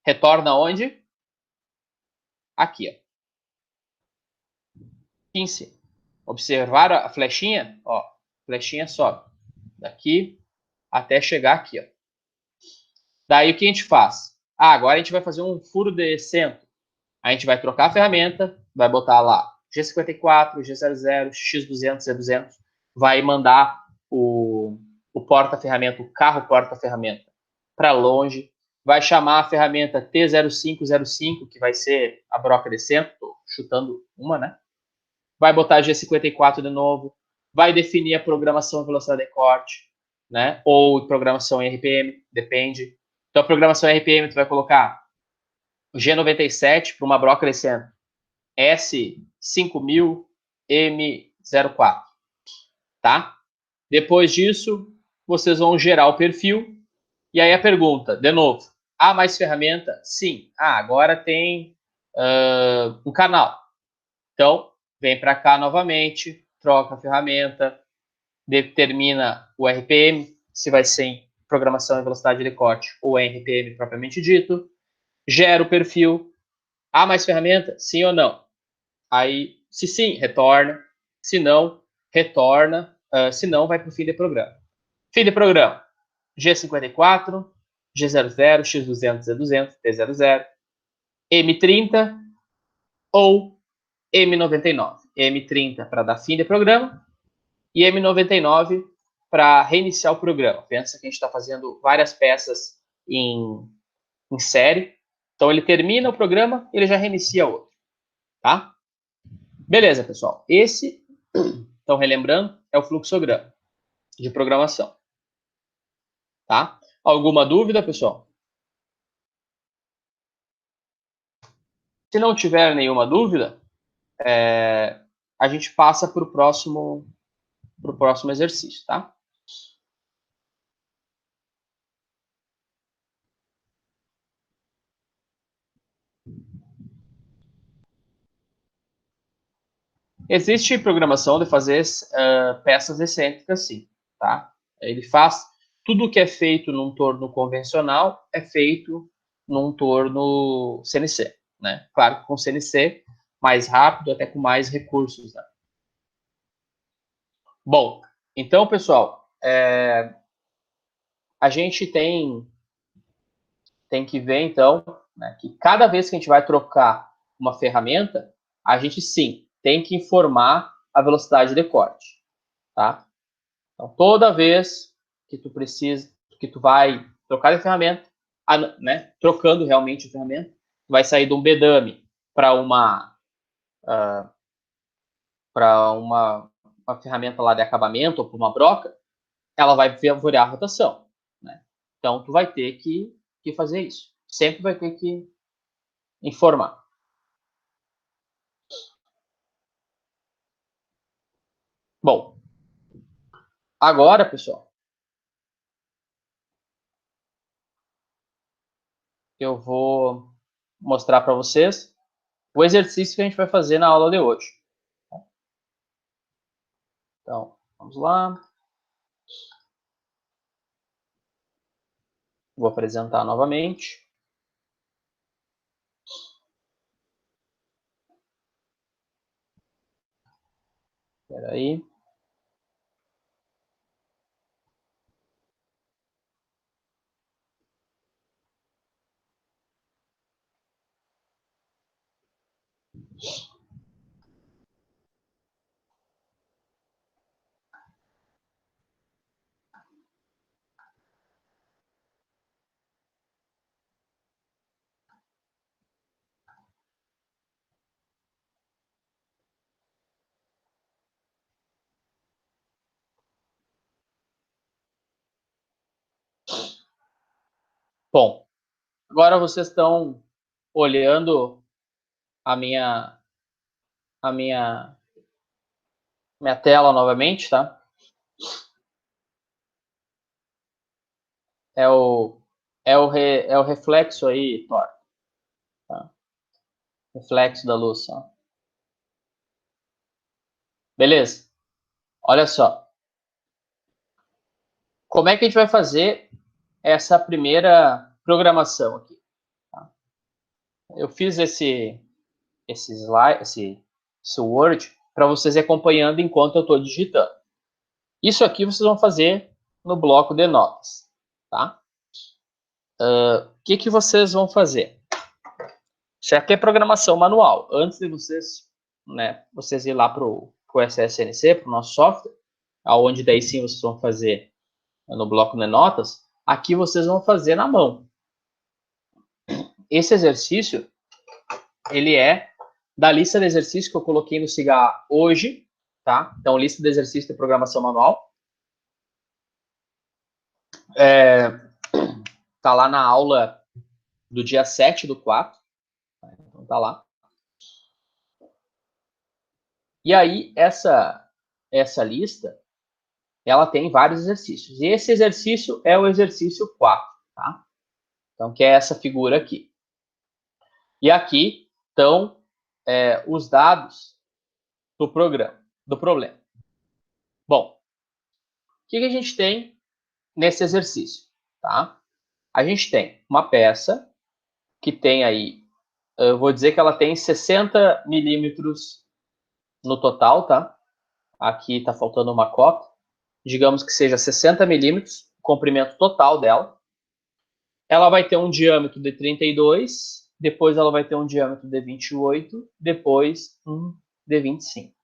Speaker 1: Retorna onde? Aqui, ó. 15. Observar a flechinha? Ó, flechinha sobe. Daqui até chegar aqui, ó. Daí o que a gente faz? Ah, agora a gente vai fazer um furo de centro. A gente vai trocar a ferramenta, vai botar lá G54, G00, X200, Z200, vai mandar o porta-ferramenta, o carro porta-ferramenta para longe, vai chamar a ferramenta T0505, que vai ser a broca de centro, tô chutando uma, né? Vai botar G54 de novo, vai definir a programação e velocidade de corte, né? Ou programação em RPM, depende. Então, a programação em RPM, tu vai colocar o G97 para uma broca de centro, S5000 M04, tá? Depois disso, vocês vão gerar o perfil. E aí a pergunta, de novo, há mais ferramenta? Sim. Ah, agora tem um canal. Então, vem para cá novamente, troca a ferramenta, determina o RPM, se vai ser em programação em velocidade de corte ou em RPM propriamente dito, gera o perfil. Há mais ferramenta? Sim ou não? Aí, se sim, retorna. Se não, retorna. Se não, vai para o fim de programa. Fim de programa. G54, G00, X200, Z200, T00, M30 ou M99. M30 para dar fim de programa e M99 para reiniciar o programa. Pensa que a gente está fazendo várias peças em série. Então, ele termina o programa e ele já reinicia outro. Tá? Beleza, pessoal. Esse, então, relembrando, é o fluxograma de programação. Tá? Alguma dúvida, pessoal? Se não tiver nenhuma dúvida, a gente passa para o próximo exercício, tá? Existe programação de fazer peças excêntricas, sim, tá? Ele faz tudo que é feito num torno convencional é feito num torno CNC, né? Claro que com CNC mais rápido, até com mais recursos, né? Bom, então, pessoal, a gente tem que ver, então, né, que cada vez que a gente vai trocar uma ferramenta, a gente, sim, tem que informar a velocidade de corte, tá? Então, toda vez que tu precisa, que tu vai trocar de ferramenta, né, trocando realmente a ferramenta, tu vai sair de um bedame para uma ferramenta lá de acabamento ou para uma broca, ela vai variar a rotação, né? Então, tu vai ter que fazer isso. Sempre vai ter que informar. Bom, agora, pessoal, eu vou mostrar para vocês o exercício que a gente vai fazer na aula de hoje. Então, vamos lá. Vou apresentar novamente. Espera aí. Bom, agora vocês estão olhando a minha tela novamente, tá? É o reflexo aí, Thor. Tá? Reflexo da luz, ó. Beleza? Olha só. Como é que a gente vai fazer essa primeira programação aqui? Eu fiz esse slide, esse Word para vocês ir acompanhando enquanto eu estou digitando. Isso aqui vocês vão fazer no bloco de notas, tá? O que vocês vão fazer? Isso aqui é programação manual. Antes de vocês, né, vocês ir lá para o SSNC, para o nosso software, aonde daí sim vocês vão fazer no bloco de notas, aqui vocês vão fazer na mão. Esse exercício, ele é da lista de exercícios que eu coloquei no SIGA hoje, tá? Então, lista de exercícios de programação manual. Tá lá na aula do dia 7/4. Então, tá lá. E aí, essa lista, ela tem vários exercícios. E esse exercício é o exercício 4, tá? Então, que é essa figura aqui. E aqui estão os dados do programa, do problema. Bom, o que a gente tem nesse exercício, tá? A gente tem uma peça que tem aí, eu vou dizer que ela tem 60 milímetros no total, tá? Aqui está faltando uma cota. Digamos que seja 60 milímetros, o comprimento total dela. Ela vai ter um diâmetro de 32, depois ela vai ter um diâmetro de 28, depois um de 25.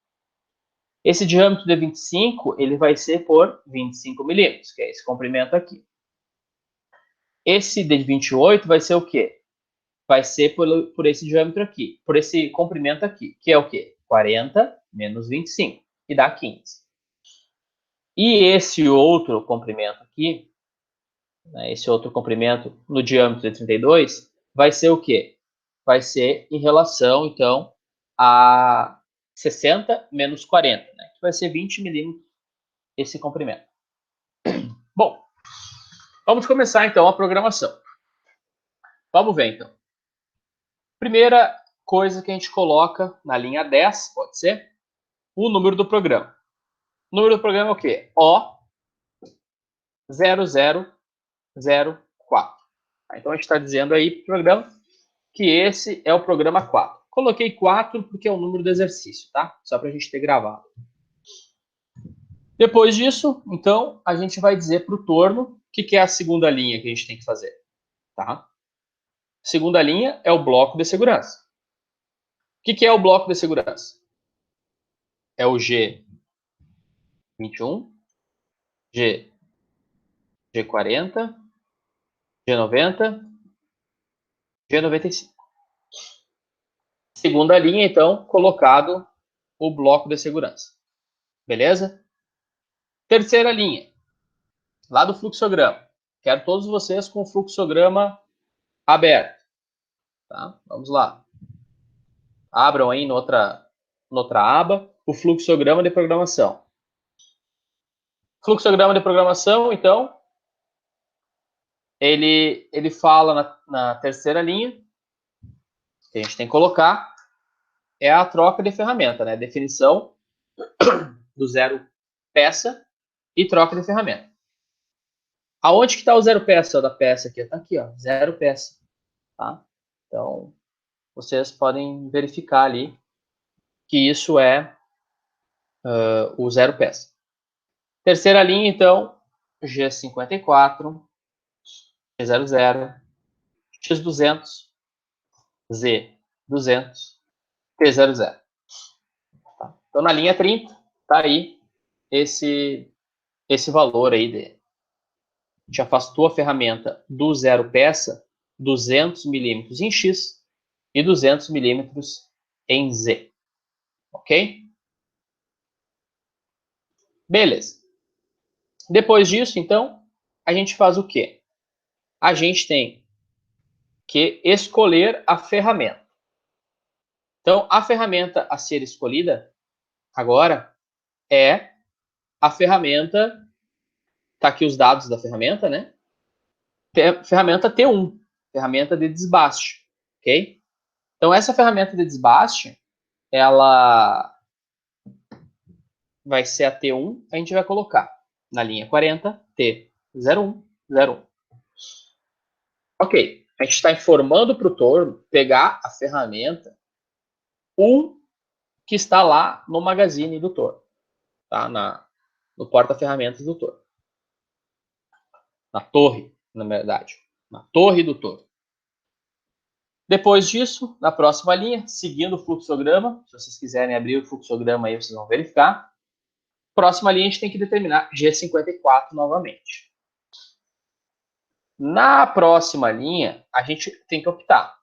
Speaker 1: Esse diâmetro de 25, ele vai ser por 25 milímetros, que é esse comprimento aqui. Esse de 28 vai ser o quê? Vai ser por esse diâmetro aqui, por esse comprimento aqui, que é o quê? 40 menos 25, que dá 15. E esse outro comprimento aqui, né, esse outro comprimento no diâmetro de 32, vai ser o quê? Vai ser em relação, então, a 60 menos 40, né, que vai ser 20 milímetros esse comprimento. Bom, vamos começar, então, a programação. Vamos ver, então. Primeira coisa que a gente coloca na linha 10, pode ser, o número do programa. O número do programa é o quê? O0004. Então, a gente está dizendo aí para o programa que esse é o programa 4. Coloquei 4 porque é o número do exercício, tá? Só para a gente ter gravado. Depois disso, então, a gente vai dizer para o torno o que é a segunda linha que a gente tem que fazer, tá? Segunda linha é o bloco de segurança. O que é o bloco de segurança? É o G21, G40, G90, G95. Segunda linha, então, colocado o bloco de segurança. Beleza? Terceira linha, lá do fluxograma. Quero todos vocês com o fluxograma aberto. Tá? Vamos lá. Abram aí noutra aba o fluxograma de programação. Fluxograma de programação, então, ele fala na terceira linha, que a gente tem que colocar, é a troca de ferramenta, né? Definição do zero peça e troca de ferramenta. Aonde que está o zero peça da peça aqui? Está aqui, ó, zero peça. Tá? Então, vocês podem verificar ali que isso é o zero peça. Terceira linha, então, G54, G00, X200, Z200, T00. Tá? Então, na linha 30, está aí esse valor aí de... A gente afastou a ferramenta do zero peça, 200 milímetros em X e 200 milímetros em Z. Ok? Beleza. Depois disso, então, a gente faz o quê? A gente tem que escolher a ferramenta. Então, a ferramenta a ser escolhida agora é a ferramenta... Tá aqui os dados da ferramenta, né? Ferramenta T1, ferramenta de desbaste, ok? Então, essa ferramenta de desbaste, ela vai ser a T1, a gente vai colocar na linha 40, T01, 01. Ok, a gente está informando para o torno pegar a ferramenta 1 que está lá no magazine do Torno, tá? No porta-ferramentas do Torno. Na torre, na verdade. Na torre do Torno. Depois disso, na próxima linha, seguindo o fluxograma, se vocês quiserem abrir o fluxograma aí, vocês vão verificar. Próxima linha, a gente tem que determinar G54 novamente. Na próxima linha, a gente tem que optar.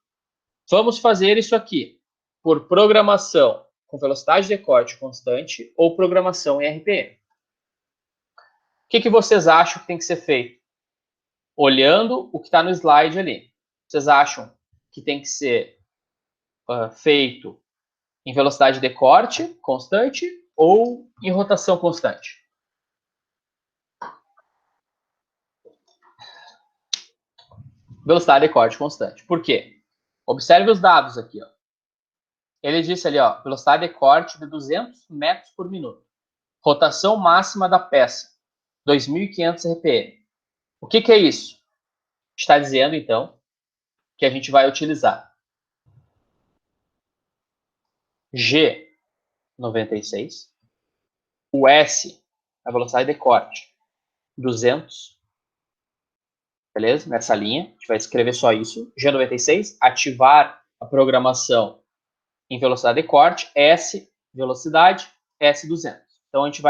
Speaker 1: Vamos fazer isso aqui por programação com velocidade de corte constante ou programação em RPM. O que vocês acham que tem que ser feito? Olhando o que está no slide ali. Vocês acham que tem que ser feito em velocidade de corte constante ou em rotação constante? Velocidade de corte constante. Por quê? Observe os dados aqui. Ó. Ele disse ali, ó, velocidade de corte de 200 metros por minuto. Rotação máxima da peça, 2.500 RPM. O que é isso? Está dizendo, então, que a gente vai utilizar G96, o S, a velocidade de corte, 200, beleza? Nessa linha, a gente vai escrever só isso. G96, ativar a programação em velocidade de corte, S, velocidade, S200. Então, a gente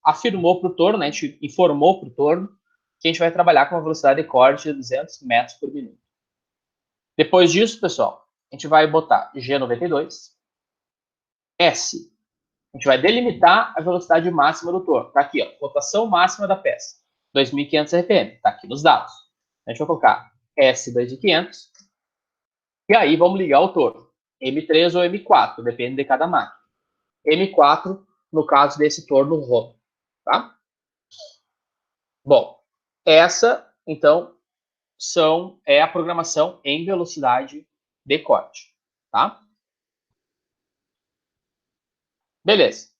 Speaker 1: afirmou para o Torno, né? A gente informou para o Torno que a gente vai trabalhar com uma velocidade de corte de 200 metros por minuto. Depois disso, pessoal, a gente vai botar G92, S. A gente vai delimitar a velocidade máxima do torno. Está aqui, ó, rotação máxima da peça, 2.500 RPM. Está aqui nos dados. A gente vai colocar S2.500 e aí vamos ligar o torno. M3 ou M4, depende de cada máquina. M4, no caso desse torno Rho. Tá? Bom, essa, então, é a programação em velocidade de corte. Tá? Beleza.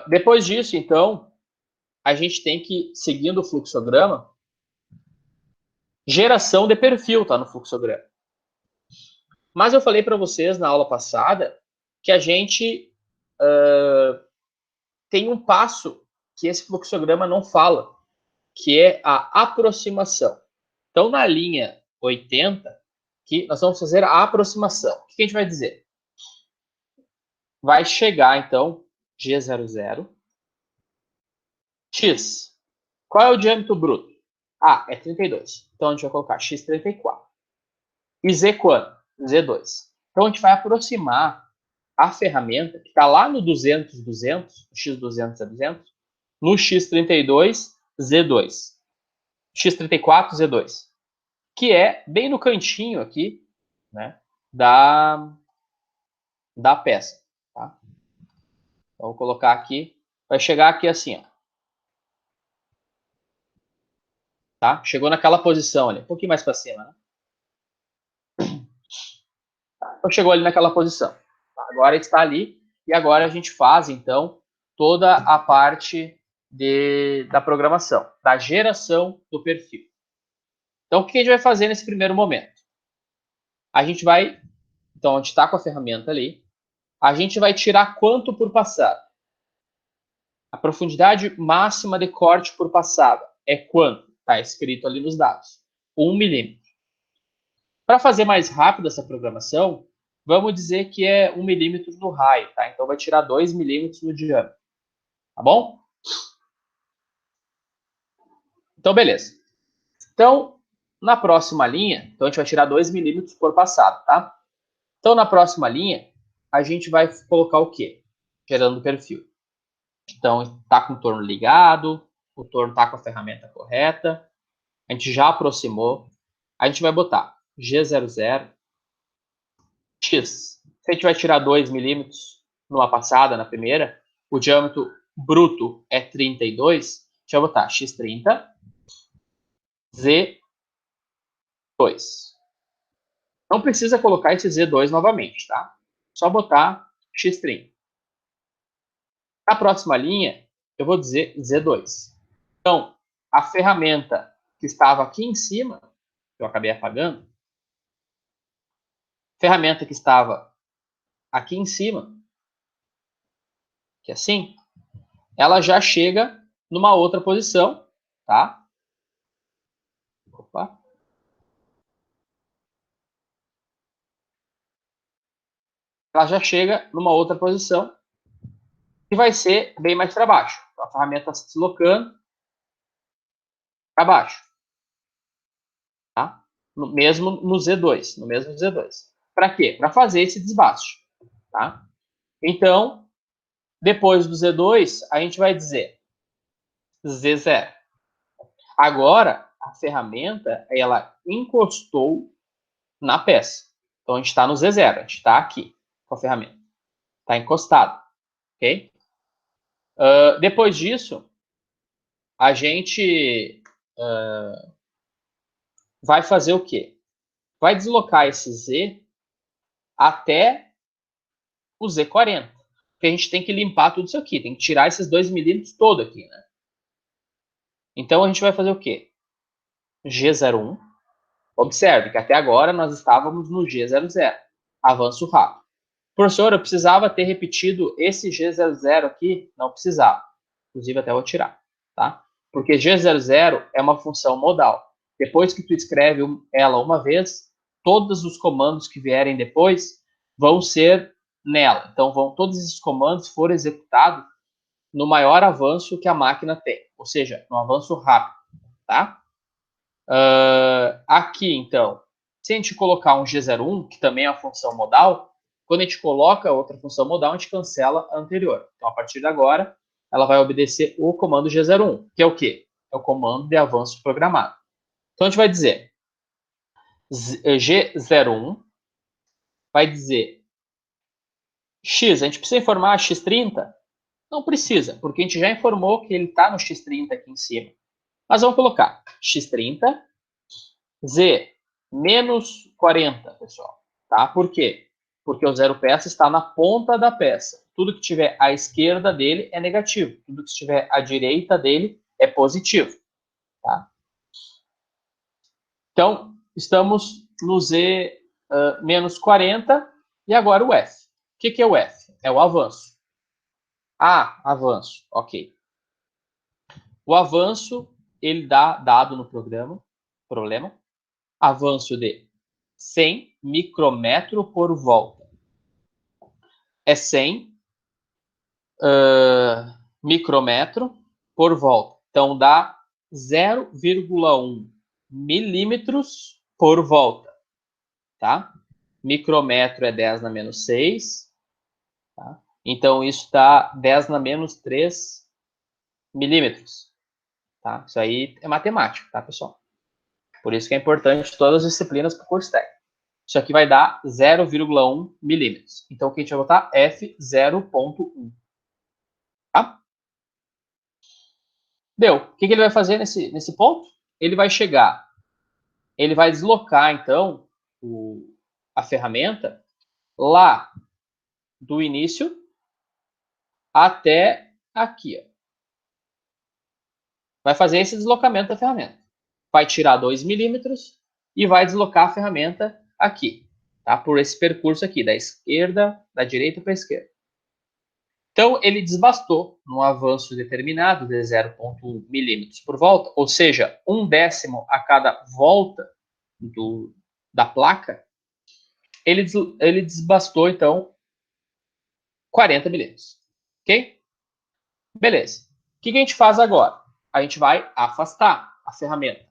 Speaker 1: Depois disso, então, a gente tem que, seguindo o fluxograma, geração de perfil tá no fluxograma. Mas eu falei para vocês na aula passada que a gente tem um passo que esse fluxograma não fala, que é a aproximação. Então, na linha 80, que nós vamos fazer a aproximação. O que a gente vai dizer? Vai chegar, então, G00, X. Qual é o diâmetro bruto? Ah, é 32. Então, a gente vai colocar X34. E Z quanto? Z2. Então, a gente vai aproximar a ferramenta que está lá no 200, X200 é 200, no X32, Z2. X34, Z2. Que é bem no cantinho aqui, né, da peça. Tá? Então, vou colocar aqui. Vai chegar aqui assim, ó. Tá? Chegou naquela posição ali, um pouquinho mais para cima, né? Então, chegou ali naquela posição. Agora está ali e agora a gente faz, então, toda a parte da programação, da geração do perfil. Então, o que a gente vai fazer nesse primeiro momento? A gente vai, então, a gente está com a ferramenta ali, a gente vai tirar quanto por passada? A profundidade máxima de corte por passada é quanto? Está escrito ali nos dados. 1 milímetro. Para fazer mais rápido essa programação, vamos dizer que é 1 milímetro no raio, tá? Então, vai tirar 2 milímetros no diâmetro. Tá bom? Então, beleza. Então, na próxima linha, então a gente vai tirar 2 milímetros por passado, tá? Então, na próxima linha, a gente vai colocar o quê? Gerando o perfil. Então, está com o torno ligado, o torno está com a ferramenta correta, a gente já aproximou, a gente vai botar G00, X. Se a gente vai tirar 2 milímetros numa passada, na primeira, o diâmetro bruto é 32, a gente vai botar X30, Z2. Não precisa colocar esse Z2 novamente, tá? Só botar X30. Na próxima linha, eu vou dizer Z2. Então, a ferramenta que estava aqui em cima, que eu acabei apagando, ferramenta que estava aqui em cima, que é assim, ela já chega numa outra posição, tá? Opa. Ela já chega numa outra posição que vai ser bem mais para baixo. Então, a ferramenta está se deslocando para baixo, tá? Mesmo no Z2, no mesmo Z2. Para quê? Para fazer esse desbaste, tá? Então, depois do Z2, a gente vai dizer Z0. Agora, a ferramenta, ela encostou na peça. Então, a gente está no Z0, a gente está aqui com a ferramenta. Está encostado, ok? Depois disso, a gente vai fazer o quê? Vai deslocar esse Z até o Z40. Porque a gente tem que limpar tudo isso aqui, tem que tirar esses 2 milímetros todo aqui, né? Então, a gente vai fazer o quê? G01. Observe que até agora nós estávamos no G00. Avanço rápido. Professor, eu precisava ter repetido esse G00 aqui? Não precisava. Inclusive, até vou tirar, tá? Porque G00 é uma função modal. Depois que tu escreve ela uma vez, todos os comandos que vierem depois vão ser nela. Então, todos esses comandos foram executados no maior avanço que a máquina tem. Ou seja, no avanço rápido, tá? Aqui, então, se a gente colocar um G01, que também é uma função modal, quando a gente coloca outra função modal, a gente cancela a anterior. Então, a partir de agora, ela vai obedecer o comando G01, que é o quê? É o comando de avanço programado. Então, a gente vai dizer G01, vai dizer X, a gente precisa informar X30? Não precisa, porque a gente já informou que ele está no X30 aqui em cima. Mas vamos colocar X30, Z, menos 40, pessoal. Tá? Por quê? Porque o zero peça está na ponta da peça. Tudo que estiver à esquerda dele é negativo. Tudo que estiver à direita dele é positivo. Tá? Então, estamos no Z menos 40 e agora o F. O que é o F? É o avanço. Avanço. Ok. O avanço, ele dá dado no problema, avanço de 100 micrômetro por volta. É 100 micrômetro por volta. Então, dá 0,1 milímetros por volta. Tá? Micrômetro é 10 na menos 6. Tá? Então, isso dá 10 na menos 3 milímetros. Tá? Isso aí é matemática, tá, pessoal? Por isso que é importante todas as disciplinas para o curso técnico. Isso aqui vai dar 0,1 milímetros. Então, o que a gente vai botar? F0,1. Tá? Deu. O que ele vai fazer nesse ponto? Ele vai chegar, ele vai deslocar, então, a ferramenta lá do início até aqui. Ó. Vai fazer esse deslocamento da ferramenta. Vai tirar 2 milímetros e vai deslocar a ferramenta aqui, tá? Por esse percurso aqui, da direita para a esquerda. Então, ele desbastou num avanço determinado de 0,1 milímetros por volta, ou seja, 1/10 a cada volta da placa, ele desbastou, então, 40 milímetros. Ok? Beleza. O que a gente faz agora? A gente vai afastar a ferramenta.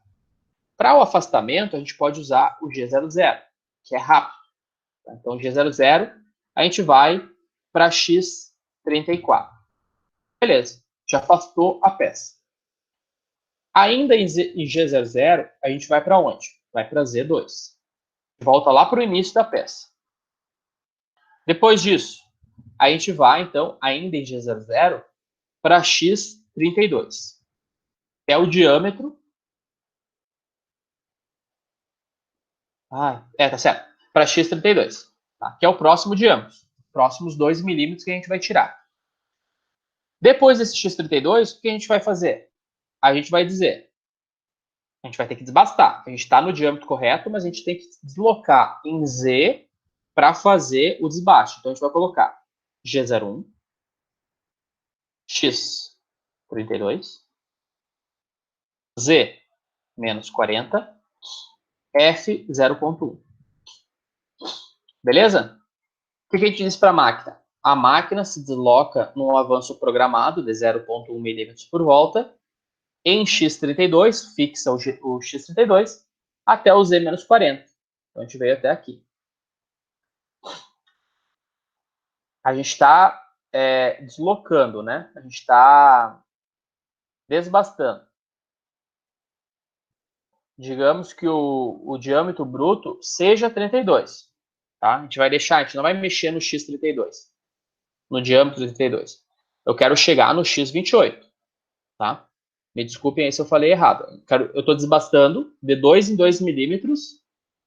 Speaker 1: Para o afastamento, a gente pode usar o G00, que é rápido. Tá? Então, G00, a gente vai para X34. Beleza, já afastou a peça. Ainda em G00, a gente vai para onde? Vai para Z2. Volta lá para o início da peça. Depois disso, a gente vai, então, ainda em G00, para X32. Que é o diâmetro. Tá certo. Para X32. Tá? Que é o próximo diâmetro. Próximos 2 milímetros que a gente vai tirar. Depois desse X32, o que a gente vai fazer? A gente vai dizer, a gente vai ter que desbastar. A gente está no diâmetro correto, mas a gente tem que deslocar em Z para fazer o desbaste. Então, a gente vai colocar G01, X32, Z menos 40, F 0,1. Beleza? O que a gente diz para a máquina? A máquina se desloca num avanço programado de 0,1 milímetros por volta em X32, fixa o X32, até o Z menos 40. Então, a gente veio até aqui. A gente está deslocando, né? A gente está desbastando. Digamos que o diâmetro bruto seja 32. Tá? A gente vai deixar, a gente não vai mexer no X32, no diâmetro 32. Eu quero chegar no X28. Tá? Me desculpem aí se eu falei errado. Eu estou desbastando de 2 em 2 milímetros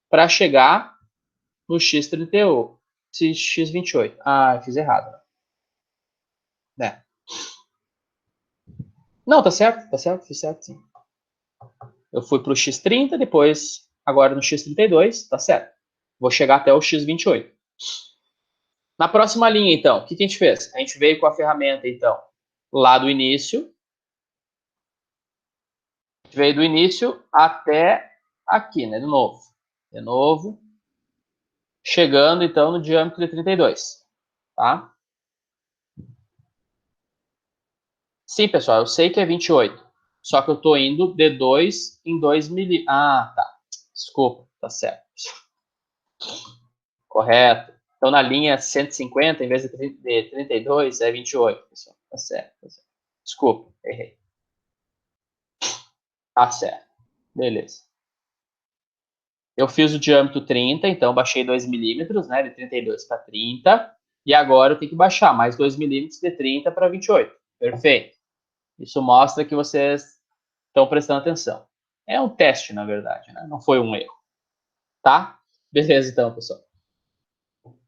Speaker 1: para chegar no X38, X28. Ah, eu fiz errado. Né? Não, tá certo, fiz certo sim. Eu fui para o X30, depois, agora no X32, tá certo. Vou chegar até o X28. Na próxima linha, então, o que a gente fez? A gente veio com a ferramenta, então, lá do início. A gente veio do início até aqui, né? De novo. Chegando, então, no diâmetro de 32. Tá? Sim, pessoal, eu sei que é 28. Só que eu estou indo de 2 em 2 milímetros. Ah, tá. Desculpa, tá certo. Correto. Então, na linha 150, em vez de 32, é 28, pessoal. Tá certo. Desculpa, errei. Tá certo. Beleza. Eu fiz o diâmetro 30, então baixei 2 milímetros, né? De 32 para 30. E agora eu tenho que baixar mais 2 milímetros de 30 para 28. Perfeito. Isso mostra que vocês estão prestando atenção. É um teste, na verdade, né? Não foi um erro. Tá? Beleza, então, pessoal.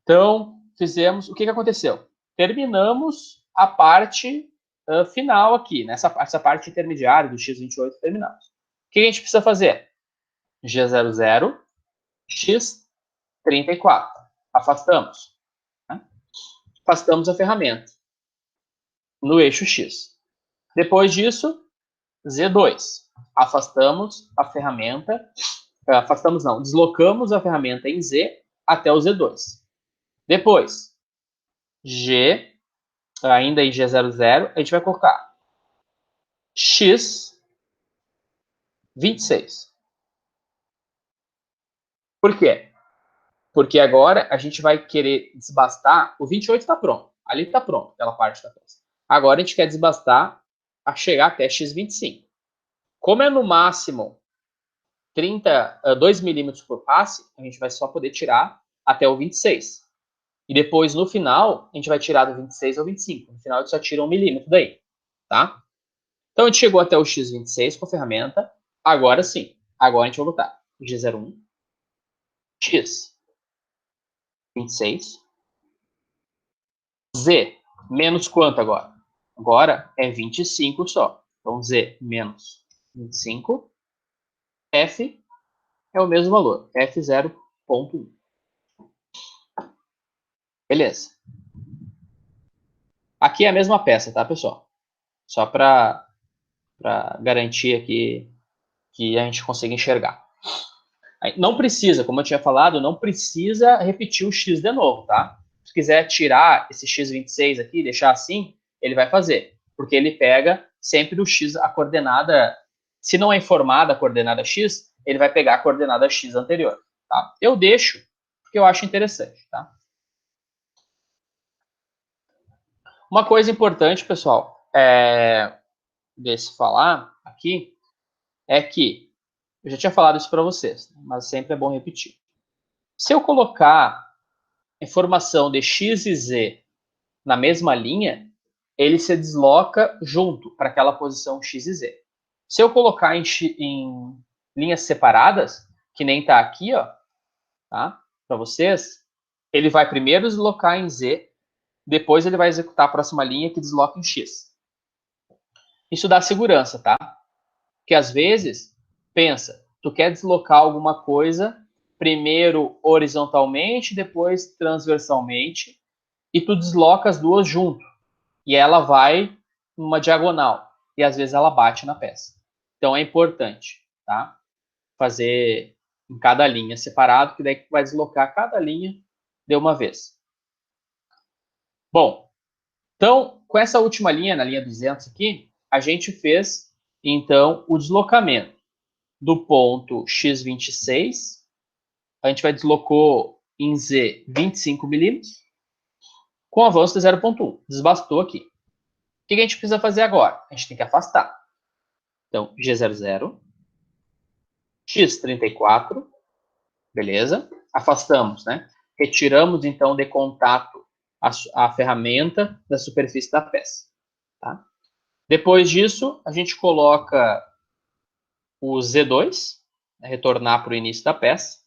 Speaker 1: Então, fizemos. O que aconteceu? Terminamos a parte final aqui, nessa essa parte intermediária do X28 terminamos. O que a gente precisa fazer? G00, X34. Afastamos. Né? Afastamos a ferramenta no eixo X. Depois disso, Z2. Afastamos a ferramenta. Afastamos não, deslocamos a ferramenta em Z até o Z2. Depois, G, ainda em G00, a gente vai colocar X26. Por quê? Porque agora a gente vai querer desbastar. O 28 está pronto. Ali está pronto, aquela parte da peça. Agora a gente quer desbastar a chegar até X25. Como é no máximo 2 milímetros por passe, a gente vai só poder tirar até o 26. E depois, no final, a gente vai tirar do 26 ao 25. No final, a gente só tira 1 milímetro daí. Tá? Então, a gente chegou até o X26 com a ferramenta. Agora sim. Agora a gente vai botar G01, X26, Z menos quanto agora? Agora é 25 só. Então, Z menos 25. F é o mesmo valor. F 0,1. Beleza. Aqui é a mesma peça, tá, pessoal? Só para garantir aqui que a gente consiga enxergar. Não precisa, como eu tinha falado, não precisa repetir o X de novo, tá? Se quiser tirar esse X26 aqui, deixar assim, ele vai fazer. Porque ele pega sempre o X, a coordenada, se não é informada a coordenada X, ele vai pegar a coordenada X anterior, tá? Eu deixo, porque eu acho interessante, tá? Uma coisa importante, pessoal, de se falar aqui, é que, eu já tinha falado isso para vocês, mas sempre é bom repetir. Se eu colocar informação de X e Z na mesma linha, ele se desloca junto para aquela posição X e Z. Se eu colocar em linhas separadas, que nem está aqui, ó, tá? Para vocês, ele vai primeiro deslocar em Z, depois ele vai executar a próxima linha que desloca em X. Isso dá segurança, tá? Porque às vezes, pensa, tu quer deslocar alguma coisa primeiro horizontalmente, depois transversalmente, e tu desloca as duas junto. E ela vai numa diagonal. E às vezes ela bate na peça. Então é importante, tá? Fazer em cada linha separado, que daí tu vai deslocar cada linha de uma vez. Bom, então, com essa última linha, na linha 200 aqui, a gente fez, então, o deslocamento do ponto x26. A gente vai deslocou em Z 25 milímetros, com avanço de 0,1. Desbastou aqui. O que a gente precisa fazer agora? A gente tem que afastar. Então, G00, X34, beleza? Afastamos, né? Retiramos, então, de contato a ferramenta da superfície da peça. Tá? Depois disso, a gente coloca o Z2, né, retornar para o início da peça.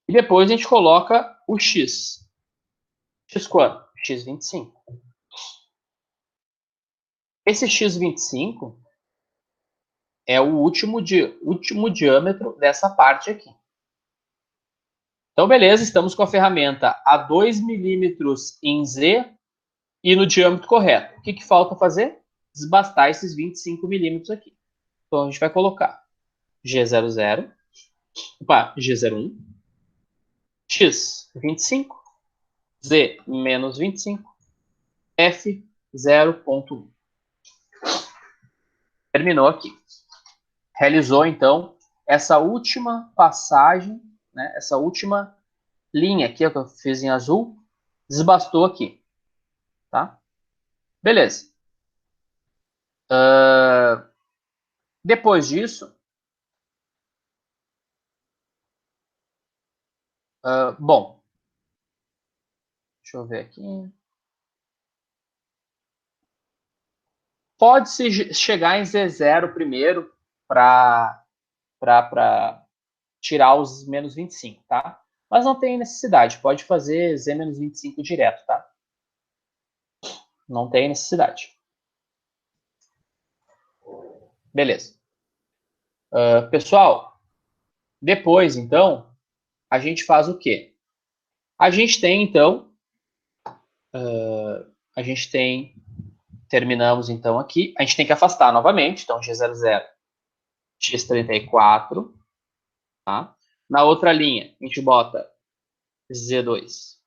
Speaker 1: E depois a gente coloca o X. X quanto? X25. Esse X25 é o último diâmetro dessa parte aqui. Então, beleza, estamos com a ferramenta a 2 milímetros em Z e no diâmetro correto. O que falta fazer? Desbastar esses 25 milímetros aqui. Então, a gente vai colocar G00, G01, X25, Z menos 25, F 0,1. Terminou aqui. Realizou, então, essa última passagem, né, essa última linha aqui, que eu fiz em azul, desbastou aqui. Tá? Beleza. Depois disso, bom, deixa eu ver aqui. Pode-se chegar em Z0 primeiro para tirar os menos 25, tá? Mas não tem necessidade, pode fazer Z menos 25 direto, tá? Não tem necessidade. Beleza. Pessoal, depois, então, a gente faz o quê? A gente tem, então, terminamos, então, aqui. A gente tem que afastar novamente, então, G00, X34, tá? Na outra linha, a gente bota Z2.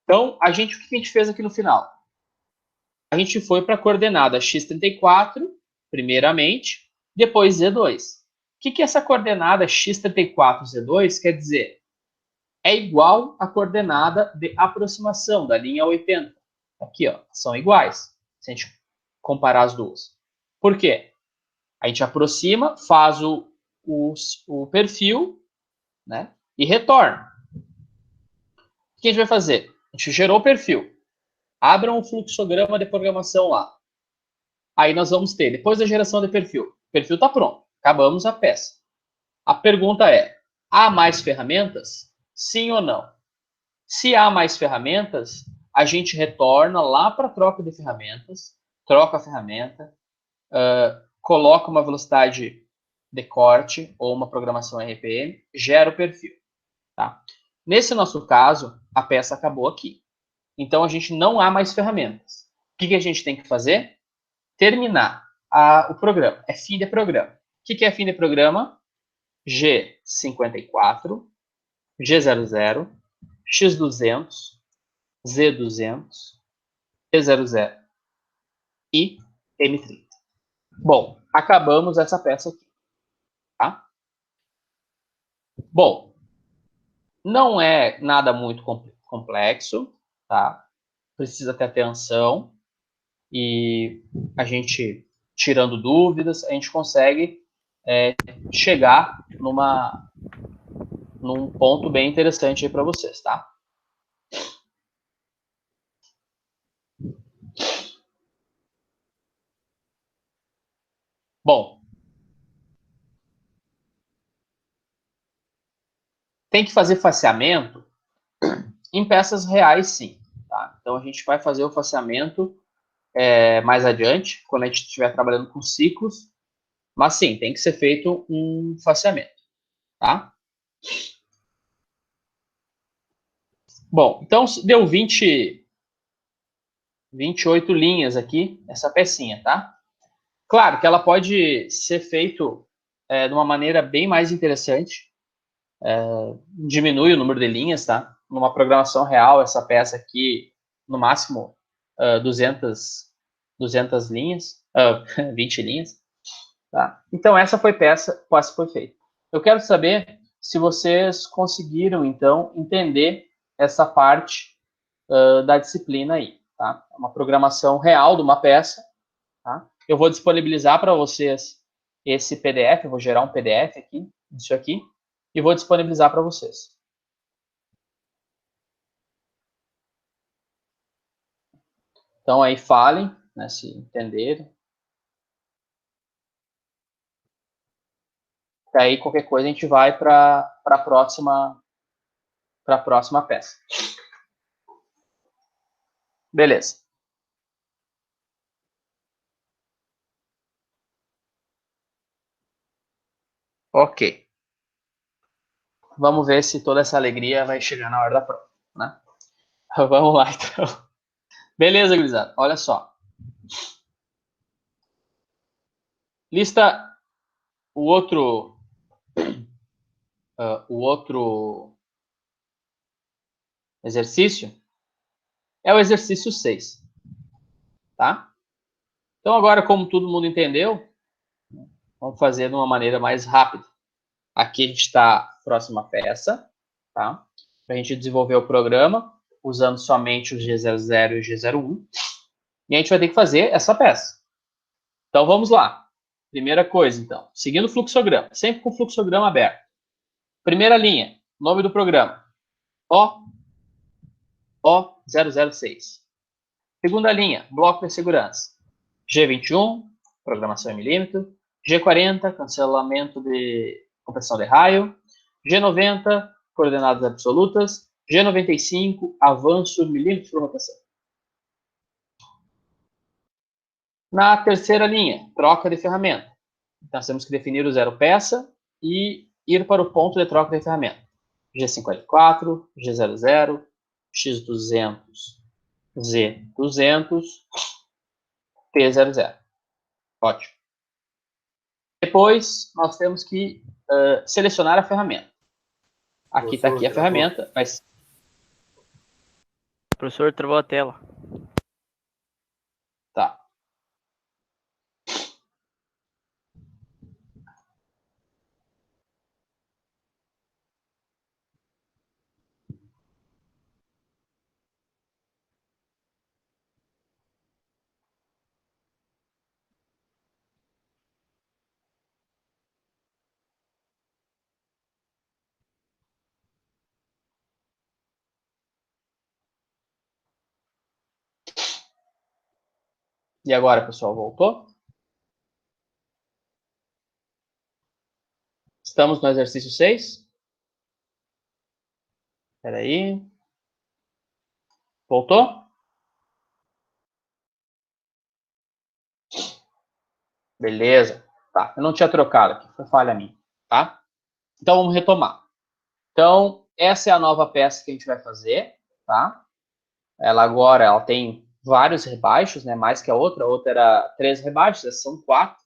Speaker 1: Então, o que a gente fez aqui no final? A gente foi para a coordenada x34, primeiramente, depois Z2. O que essa coordenada x34, Z2 quer dizer? É igual à coordenada de aproximação da linha 80. Aqui, ó, são iguais, se a gente comparar as duas. Por quê? A gente aproxima, faz o perfil, né, e retorna. O que a gente vai fazer? A gente gerou o perfil. Abram o fluxograma de programação lá. Aí nós vamos ter, depois da geração de perfil, o perfil está pronto, acabamos a peça. A pergunta é, há mais ferramentas? Sim ou não? Se há mais ferramentas, a gente retorna lá para a troca de ferramentas, troca a ferramenta, coloca uma velocidade de corte ou uma programação RPM, gera o perfil. Tá? Nesse nosso caso, a peça acabou aqui. Então, a gente não há mais ferramentas. O que a gente tem que fazer? Terminar o programa. É fim de programa. O que é fim de programa? G54, G00, X200, Z200, E00 e M30. Bom, acabamos essa peça aqui. Tá? Bom, não é nada muito complexo, tá? Precisa ter atenção e a gente, tirando dúvidas, a gente consegue chegar num ponto bem interessante aí para vocês, tá? Bom, tem que fazer faceamento em peças reais, sim. Tá? Então, a gente vai fazer o faceamento mais adiante, quando a gente estiver trabalhando com ciclos. Mas, sim, tem que ser feito um faceamento. Tá? Bom, então deu 28 linhas aqui, essa pecinha, tá? Claro que ela pode ser feito de uma maneira bem mais interessante. Diminui o número de linhas, tá? Numa programação real, essa peça aqui, no máximo 200 linhas, 20 linhas, tá? Então, essa foi feita. Eu quero saber se vocês conseguiram, então, entender essa parte da disciplina aí, tá? É uma programação real de uma peça, tá? Eu vou disponibilizar para vocês esse PDF, eu vou gerar um PDF aqui, disso aqui, e vou disponibilizar para vocês. Então, aí falem, né, se entenderem. E aí, qualquer coisa, a gente vai para a próxima peça. Beleza. Ok. Vamos ver se toda essa alegria vai chegar na hora da prova, né? Vamos lá, então. Beleza, gurizada. Olha só. Lista o outro exercício. É o exercício 6. Tá? Então, agora, como todo mundo entendeu, vamos fazer de uma maneira mais rápida. Aqui a gente está próxima peça, tá? Para a gente desenvolver o programa, usando somente o G00 e o G01. E a gente vai ter que fazer essa peça. Então, vamos lá. Primeira coisa, então. Seguindo o fluxograma. Sempre com o fluxograma aberto. Primeira linha. Nome do programa. O006. Segunda linha. Bloco de segurança. G21. Programação em milímetro. G40. Cancelamento de compressão de raio. G90. Coordenadas absolutas. G95. Avanço milímetros por rotação. Na terceira linha, troca de ferramenta. Nós temos que definir o zero peça e ir para o ponto de troca de ferramenta. G54, G00, X200, Z200, T00. Ótimo. Depois, nós temos que selecionar a ferramenta. Aqui está aqui a ferramenta, mas...
Speaker 3: O professor travou a tela.
Speaker 1: Tá. E agora, pessoal, voltou? Estamos no exercício 6. Espera aí. Voltou? Beleza. Tá, eu não tinha trocado aqui, foi falha minha, tá? Então, vamos retomar. Então, essa é a nova peça que a gente vai fazer, tá? Ela agora, ela tem vários rebaixos, né? Mais que a outra era 3 rebaixos, essas são 4.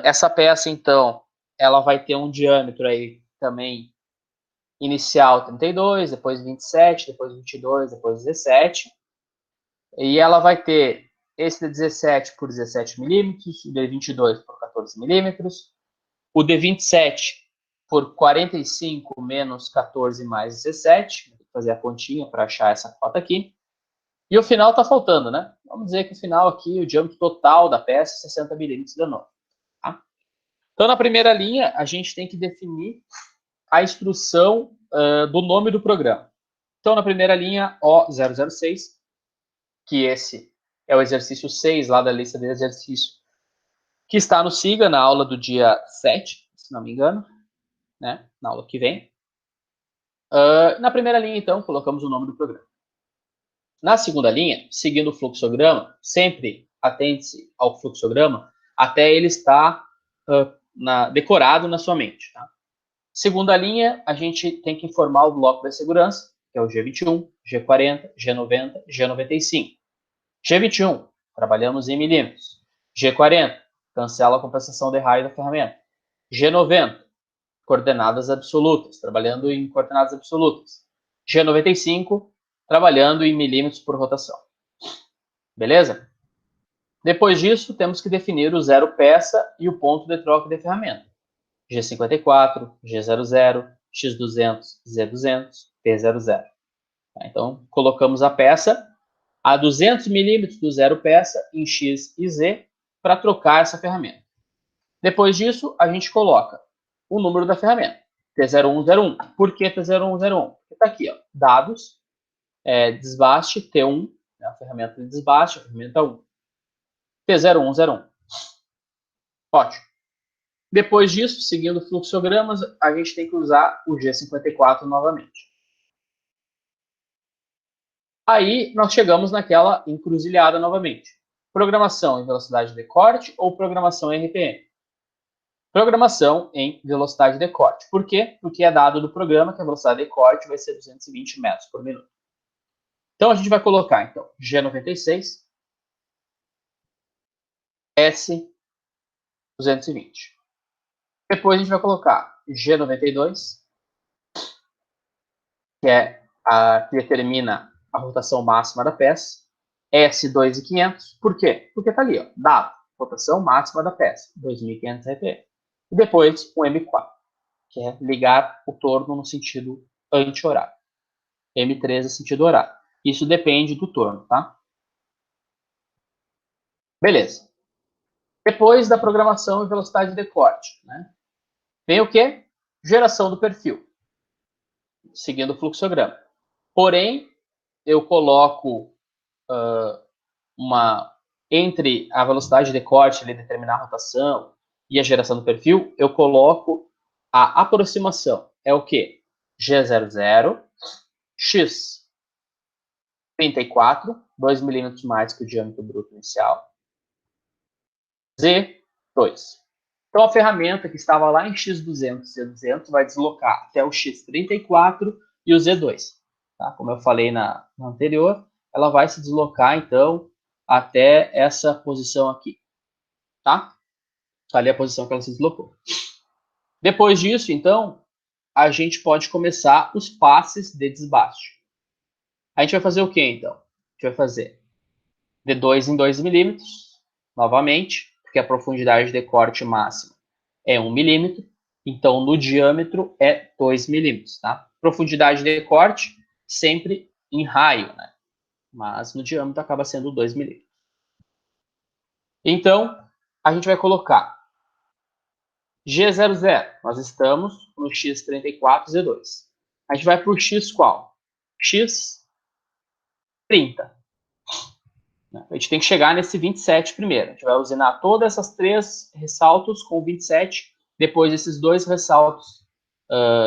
Speaker 1: Essa peça, então, ela vai ter um diâmetro aí também inicial 32, depois 27, depois 22, depois 17. E ela vai ter esse de 17 por 17 milímetros, o de 22 por 14 milímetros, o de 27 por 45 menos 14 mais 17, vou fazer a continha para achar essa cota aqui. E o final está faltando, né? Vamos dizer que o final aqui, o diâmetro total da peça é 60 milímetros de novo. Tá? Então, na primeira linha, a gente tem que definir a instrução do nome do programa. Então, na primeira linha, O006, que esse é o exercício 6 lá da lista de exercício, que está no SIGA, na aula do dia 7, se não me engano, né? Na aula que vem. Na primeira linha, então, colocamos o nome do programa. Na segunda linha, seguindo o fluxograma, sempre atente-se ao fluxograma até ele estar decorado na sua mente. Tá? Segunda linha, a gente tem que informar o bloco da segurança, que é o G21, G40, G90, G95. G21, trabalhamos em milímetros. G40, cancela a compensação de raio da ferramenta. G90, coordenadas absolutas, trabalhando em coordenadas absolutas. G95, trabalhando em milímetros por rotação. Beleza? Depois disso, temos que definir o zero peça e o ponto de troca de ferramenta. G54, G00, X200, Z200, P00. Então, colocamos a peça a 200 milímetros do zero peça em X e Z para trocar essa ferramenta. Depois disso, a gente coloca o número da ferramenta, T0101. Por que T0101? Porque está aqui, ó, dados, desbaste, T1, né, a ferramenta de desbaste, a ferramenta 1. T0101. Ótimo. Depois disso, seguindo fluxogramas, a gente tem que usar o G54 novamente. Aí, nós chegamos naquela encruzilhada novamente. Programação em velocidade de corte ou programação em RPM? Programação em velocidade de corte. Por quê? Porque é dado do programa que a velocidade de corte vai ser 220 metros por minuto. Então, a gente vai colocar, então, G96, S220. Depois, a gente vai colocar G92, que é a que determina a rotação máxima da peça, S2500. Por quê? Porque está ali, ó, dado, rotação máxima da peça, 2.500 RPM. E depois, o M4, que é ligar o torno no sentido anti-horário. M3 é sentido horário. Isso depende do torno, tá? Beleza. Depois da programação e velocidade de corte, né? Vem o quê? Geração do perfil, seguindo o fluxograma. Porém, eu coloco entre a velocidade de corte, ele determinar a rotação, e a geração do perfil, eu coloco a aproximação. É o quê? G00, X34, 2 milímetros mais que o diâmetro bruto inicial, Z2. Então, a ferramenta que estava lá em X200 e Z200 vai deslocar até o X34 e o Z2. Tá? Como eu falei na anterior, ela vai se deslocar, então, até essa posição aqui. Tá? Ali é a posição que ela se deslocou. Depois disso, então, a gente pode começar os passes de desbaste. A gente vai fazer o que, então? A gente vai fazer de 2 em 2 milímetros, novamente, porque a profundidade de corte máxima é 1 milímetro, então no diâmetro é 2 milímetros, tá? Profundidade de corte sempre em raio, né? Mas no diâmetro acaba sendo 2 milímetros. Então, a gente vai colocar G00, nós estamos no X34 Z2. A gente vai para o X qual? X30. A gente tem que chegar nesse 27 primeiro. A gente vai usinar todas essas 3 ressaltos com 27, depois esses 2 ressaltos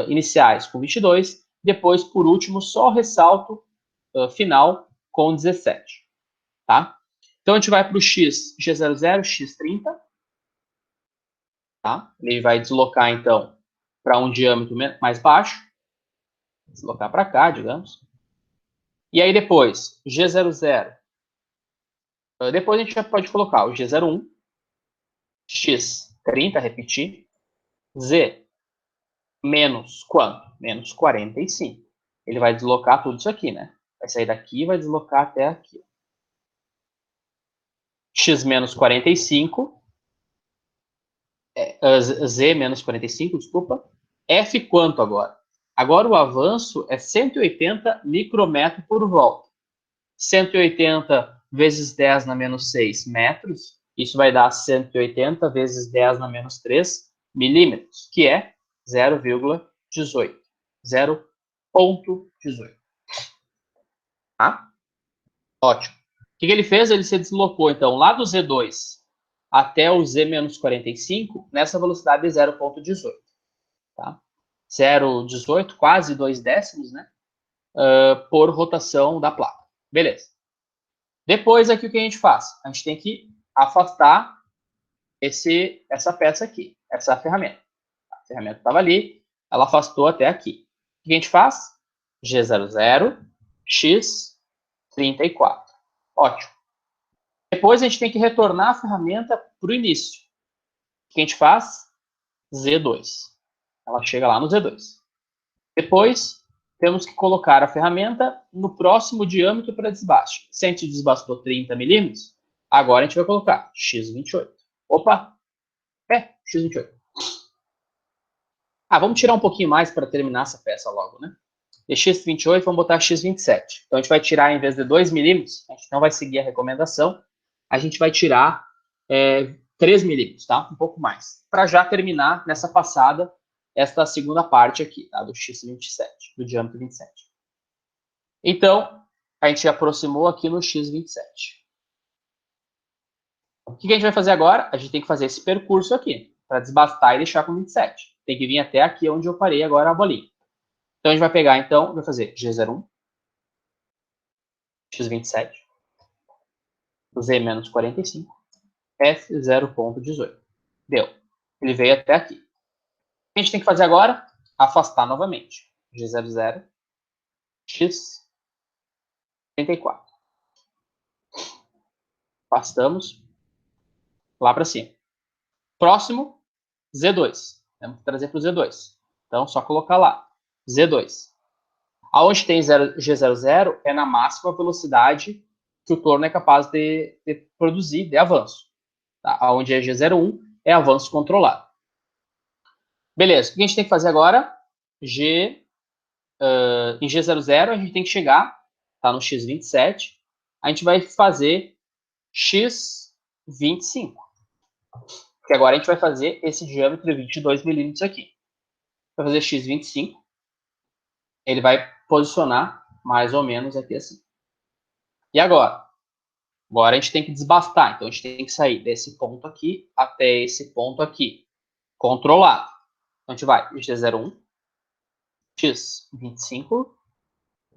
Speaker 1: iniciais com 22, depois, por último, só o ressalto final com 17. Tá? Então, a gente vai para o G00, X30. Tá? Ele vai deslocar, então, para um diâmetro mais baixo. Deslocar para cá, digamos. E aí, depois, G00. Depois, a gente já pode colocar o G01, X30, repetir, Z menos quanto? Menos 45. Ele vai deslocar tudo isso aqui, né? Vai sair daqui e vai deslocar até aqui. X menos 45, Z menos 45, desculpa. F quanto agora? Agora o avanço é 180 micrometros por volta. 180 vezes 10 na menos 6 metros, isso vai dar 180 vezes 10 na menos 3 milímetros, que é 0,18. 0,18. Tá? Ótimo. O que ele fez? Ele se deslocou, então, lá do Z2 até o Z-45, nessa velocidade de 0,18. Tá? 0,18, quase 2 décimos, né? Por rotação da placa. Beleza. Depois, aqui o que a gente faz? A gente tem que afastar essa peça aqui, essa ferramenta. A ferramenta estava ali, ela afastou até aqui. O que a gente faz? G00, X34. Ótimo. Depois a gente tem que retornar a ferramenta para o início. O que a gente faz? Z2. Ela chega lá no Z2. Depois, temos que colocar a ferramenta no próximo diâmetro para desbaste. Se a gente desbastou 30 milímetros, agora a gente vai colocar X28. Opa! X28. Vamos tirar um pouquinho mais para terminar essa peça logo, né? De X28, vamos botar X27. Então, a gente vai tirar, em vez de 2 milímetros, a gente não vai seguir a recomendação, a gente vai tirar 3 milímetros, tá? Um pouco mais. Para já terminar nessa passada, esta segunda parte aqui, tá? Do X27, do diâmetro 27. Então, a gente aproximou aqui no X27. O que a gente vai fazer agora? A gente tem que fazer esse percurso aqui, para desbastar e deixar com 27. Tem que vir até aqui onde eu parei agora a bolinha. Então, a gente vai pegar, então, vai fazer G01, X27, Z menos 45, F 0,18. Deu. Ele veio até aqui. O que a gente tem que fazer agora? Afastar novamente. G00, X34. Afastamos lá para cima. Próximo, Z2. Temos que trazer para o Z2. Então, só colocar lá. Z2. Aonde tem G00 é na máxima velocidade que o torno é capaz de produzir de avanço. Tá? Aonde é G01 é avanço controlado. Beleza, o que a gente tem que fazer agora? Em G00 a gente tem que chegar, tá no X27, a gente vai fazer X25. Porque agora a gente vai fazer esse diâmetro de 22 milímetros aqui. Vai fazer X25, ele vai posicionar mais ou menos aqui assim. E agora? Agora a gente tem que desbastar, então a gente tem que sair desse ponto aqui até esse ponto aqui, controlado. Então a gente vai G01, X25,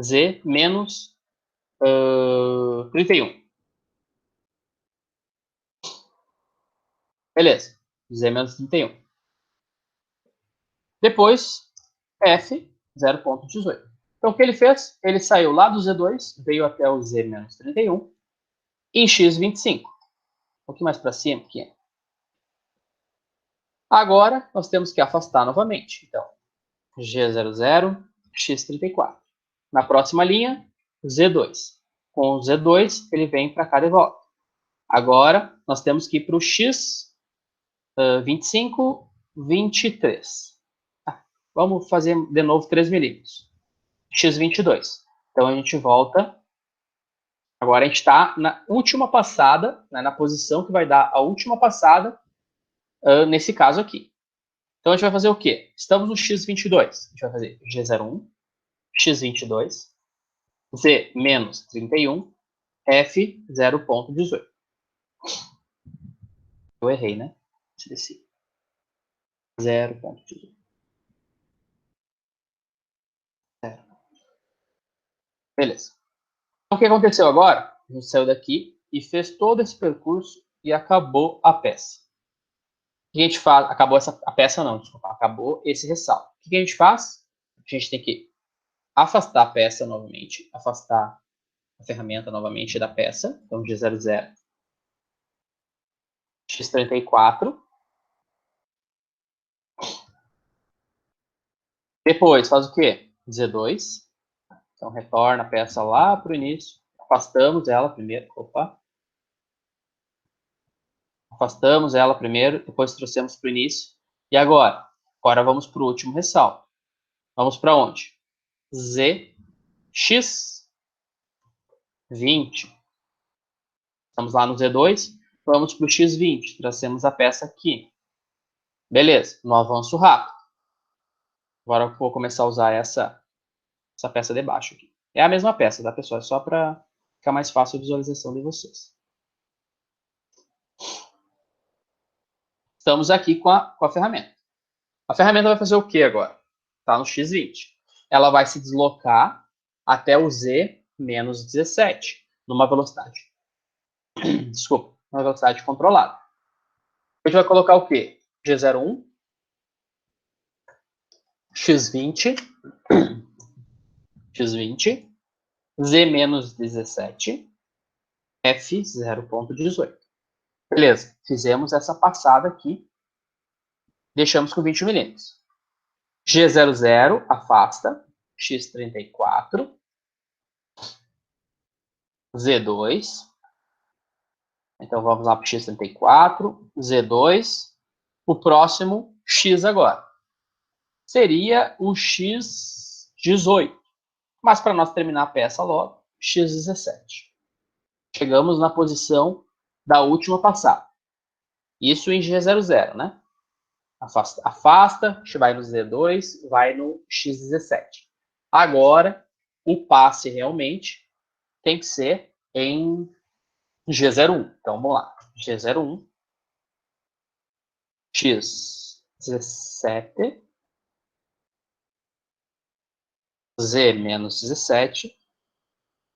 Speaker 1: Z menos 31. Beleza, Z menos 31. Depois, F 0,18. Então o que ele fez? Ele saiu lá do Z2, veio até o Z menos 31, em X25. Um pouquinho mais para cima aqui. Agora, nós temos que afastar novamente. Então, G00, X34. Na próxima linha, Z2. Com o Z2, ele vem para cá de volta. Agora, nós temos que ir para o X25, 23. Vamos fazer de novo 3 milímetros. X22. Então, a gente volta. Agora, a gente está na última passada, né, na posição que vai dar a última passada, nesse caso aqui. Então, a gente vai fazer o quê? Estamos no X22. A gente vai fazer G01, X22, Z menos 31, F 0,18. Eu errei, né? Esqueci. 0,18. Beleza. Então, o que aconteceu agora? A gente saiu daqui e fez todo esse percurso e acabou a peça. O que a gente faz? Acabou a peça não, desculpa. Acabou esse ressalto. O que a gente faz? A gente tem que afastar a peça novamente, afastar a ferramenta novamente da peça. Então, G00, X34. Depois, faz o quê? Z2. Então, retorna a peça lá para o início. Afastamos ela primeiro. Opa. Afastamos ela primeiro, depois trouxemos para o início. E agora? Agora vamos para o último ressalto. Vamos para onde? Z, X, 20. Estamos lá no Z2. Vamos para o X20. Tracemos a peça aqui. Beleza, no avanço rápido. Agora eu vou começar a usar essa peça de baixo aqui. É a mesma peça, tá, pessoal? É só para ficar mais fácil a visualização de vocês. Estamos aqui com a ferramenta. A ferramenta vai fazer o que agora? Está no X20. Ela vai se deslocar até o Z menos 17, numa velocidade. Desculpa, numa velocidade controlada. A gente vai colocar o quê? G01, x20, x20, z menos 17, f 0,18. Beleza, fizemos essa passada aqui, deixamos com 20 milímetros. G00 afasta, x34, Z2, então vamos lá para o x34, Z2, o próximo x agora. Seria o x18, mas para nós terminar a peça logo, x17. Chegamos na posição da última passada. Isso em G00, né? Afasta, vai no Z2, vai no x17. Agora, o passe realmente tem que ser em G01. Então, vamos lá. G01, x17, z menos 17,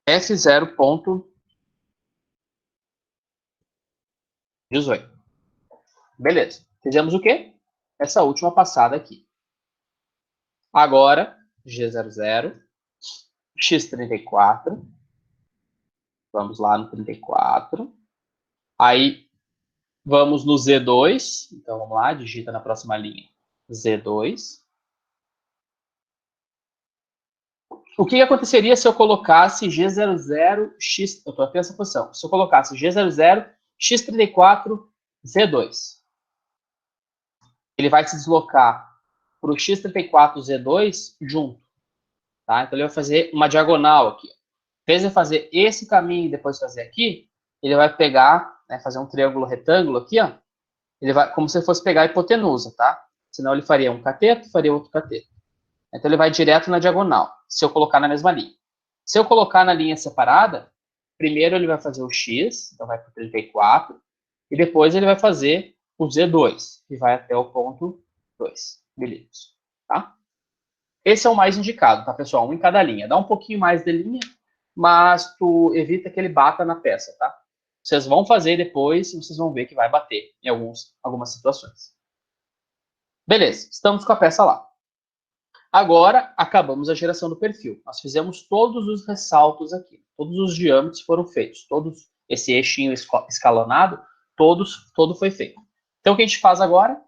Speaker 1: f0,18. Beleza. Fizemos o quê? Essa última passada aqui. Agora, G00, x34. Vamos lá no 34. Aí, vamos no Z2. Então, vamos lá, digita na próxima linha. Z2. O que aconteceria se eu colocasse G00, X... Eu estou aqui nessa posição. Se eu colocasse G00, X34, Z2. Ele vai se deslocar para o X34, Z2 junto. Tá? Então, ele vai fazer uma diagonal aqui. Em vez de fazer esse caminho e depois fazer aqui, ele vai pegar, né, fazer um triângulo retângulo aqui, ó. Ele vai, como se fosse pegar a hipotenusa, tá? Senão ele faria um cateto, faria outro cateto. Então ele vai direto na diagonal, se eu colocar na mesma linha. Se eu colocar na linha separada, primeiro ele vai fazer o X, então vai para o 34, e depois ele vai fazer o Z2, que vai até o ponto 2 milímetros, tá? Esse é o mais indicado, tá, pessoal? Um em cada linha. Dá um pouquinho mais de linha, mas tu evita que ele bata na peça, tá? Vocês vão fazer depois e vocês vão ver que vai bater em algumas situações. Beleza, estamos com a peça lá. Agora, acabamos a geração do perfil. Nós fizemos todos os ressaltos aqui. Todos os diâmetros foram feitos. Todos, esse eixinho escalonado, todo foi feito. Então, o que a gente faz agora?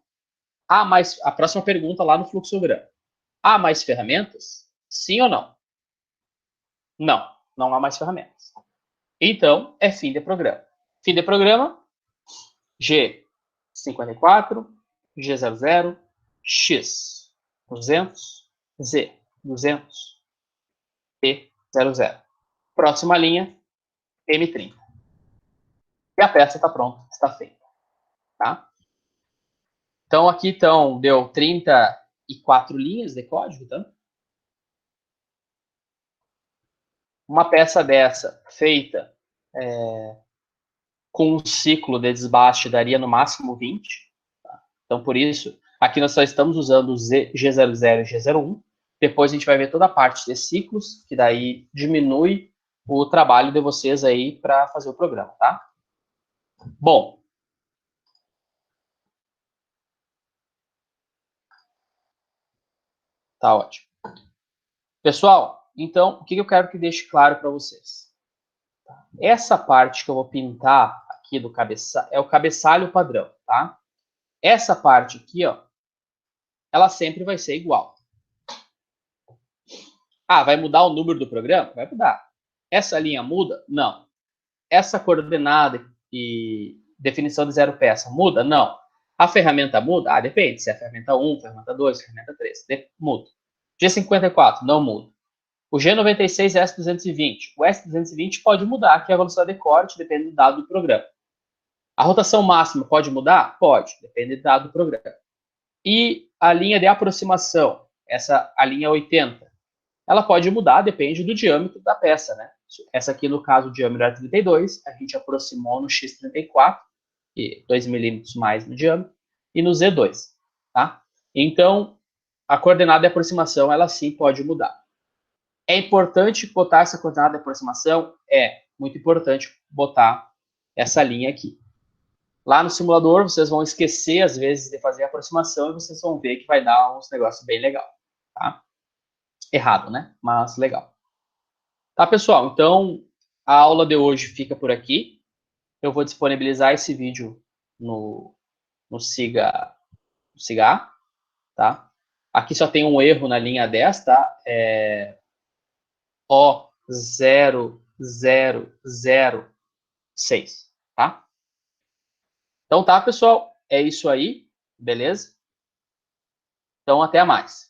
Speaker 1: A próxima pergunta lá no fluxograma. Há mais ferramentas? Sim ou não? Não, não há mais ferramentas. Então, é fim de programa. Fim de programa, G54, G00, X, 200, Z, 200, P00. Próxima linha, M30. E a peça está pronta, está feita. Tá? Então, aqui deu 34 linhas de código, tá? Uma peça dessa, feita com um ciclo de desbaste, daria no máximo 20. Tá? Então, por isso, aqui nós só estamos usando o G00 e G01. Depois a gente vai ver toda a parte de ciclos, que daí diminui o trabalho de vocês aí para fazer o programa, tá? Bom. Tá ótimo. Pessoal, então, o que eu quero que deixe claro para vocês? Essa parte que eu vou pintar aqui do cabeçalho, é o cabeçalho padrão, tá? Essa parte aqui, ó, ela sempre vai ser igual. Ah, vai mudar o número do programa? Vai mudar. Essa linha muda? Não. Essa coordenada e definição de zero peça muda? Não. A ferramenta muda? Ah, depende. Se é a ferramenta 1, ferramenta 2, ferramenta 3. Muda. G54 não muda. O G96 e S220. O S220 pode mudar, que é a velocidade de corte, depende do dado do programa. A rotação máxima pode mudar? Pode, depende do dado do programa. E a linha de aproximação, a linha 80, ela pode mudar, depende do diâmetro da peça, né? Essa aqui, no caso, o diâmetro era 32, a gente aproximou no X34, e 2 milímetros mais no diâmetro, e no Z2, tá? Então, a coordenada de aproximação, ela sim pode mudar. É importante botar essa coordenada de aproximação? É muito importante botar essa linha aqui. Lá no simulador, vocês vão esquecer, às vezes, de fazer a aproximação e vocês vão ver que vai dar uns negócios bem legais. tá? Errado, né? Mas legal. Tá, pessoal? Então, a aula de hoje fica por aqui. Eu vou disponibilizar esse vídeo no Siga, tá? Aqui só tem um erro na linha 10, tá? O0006, tá? Então tá, pessoal, é isso aí, beleza? Então até mais.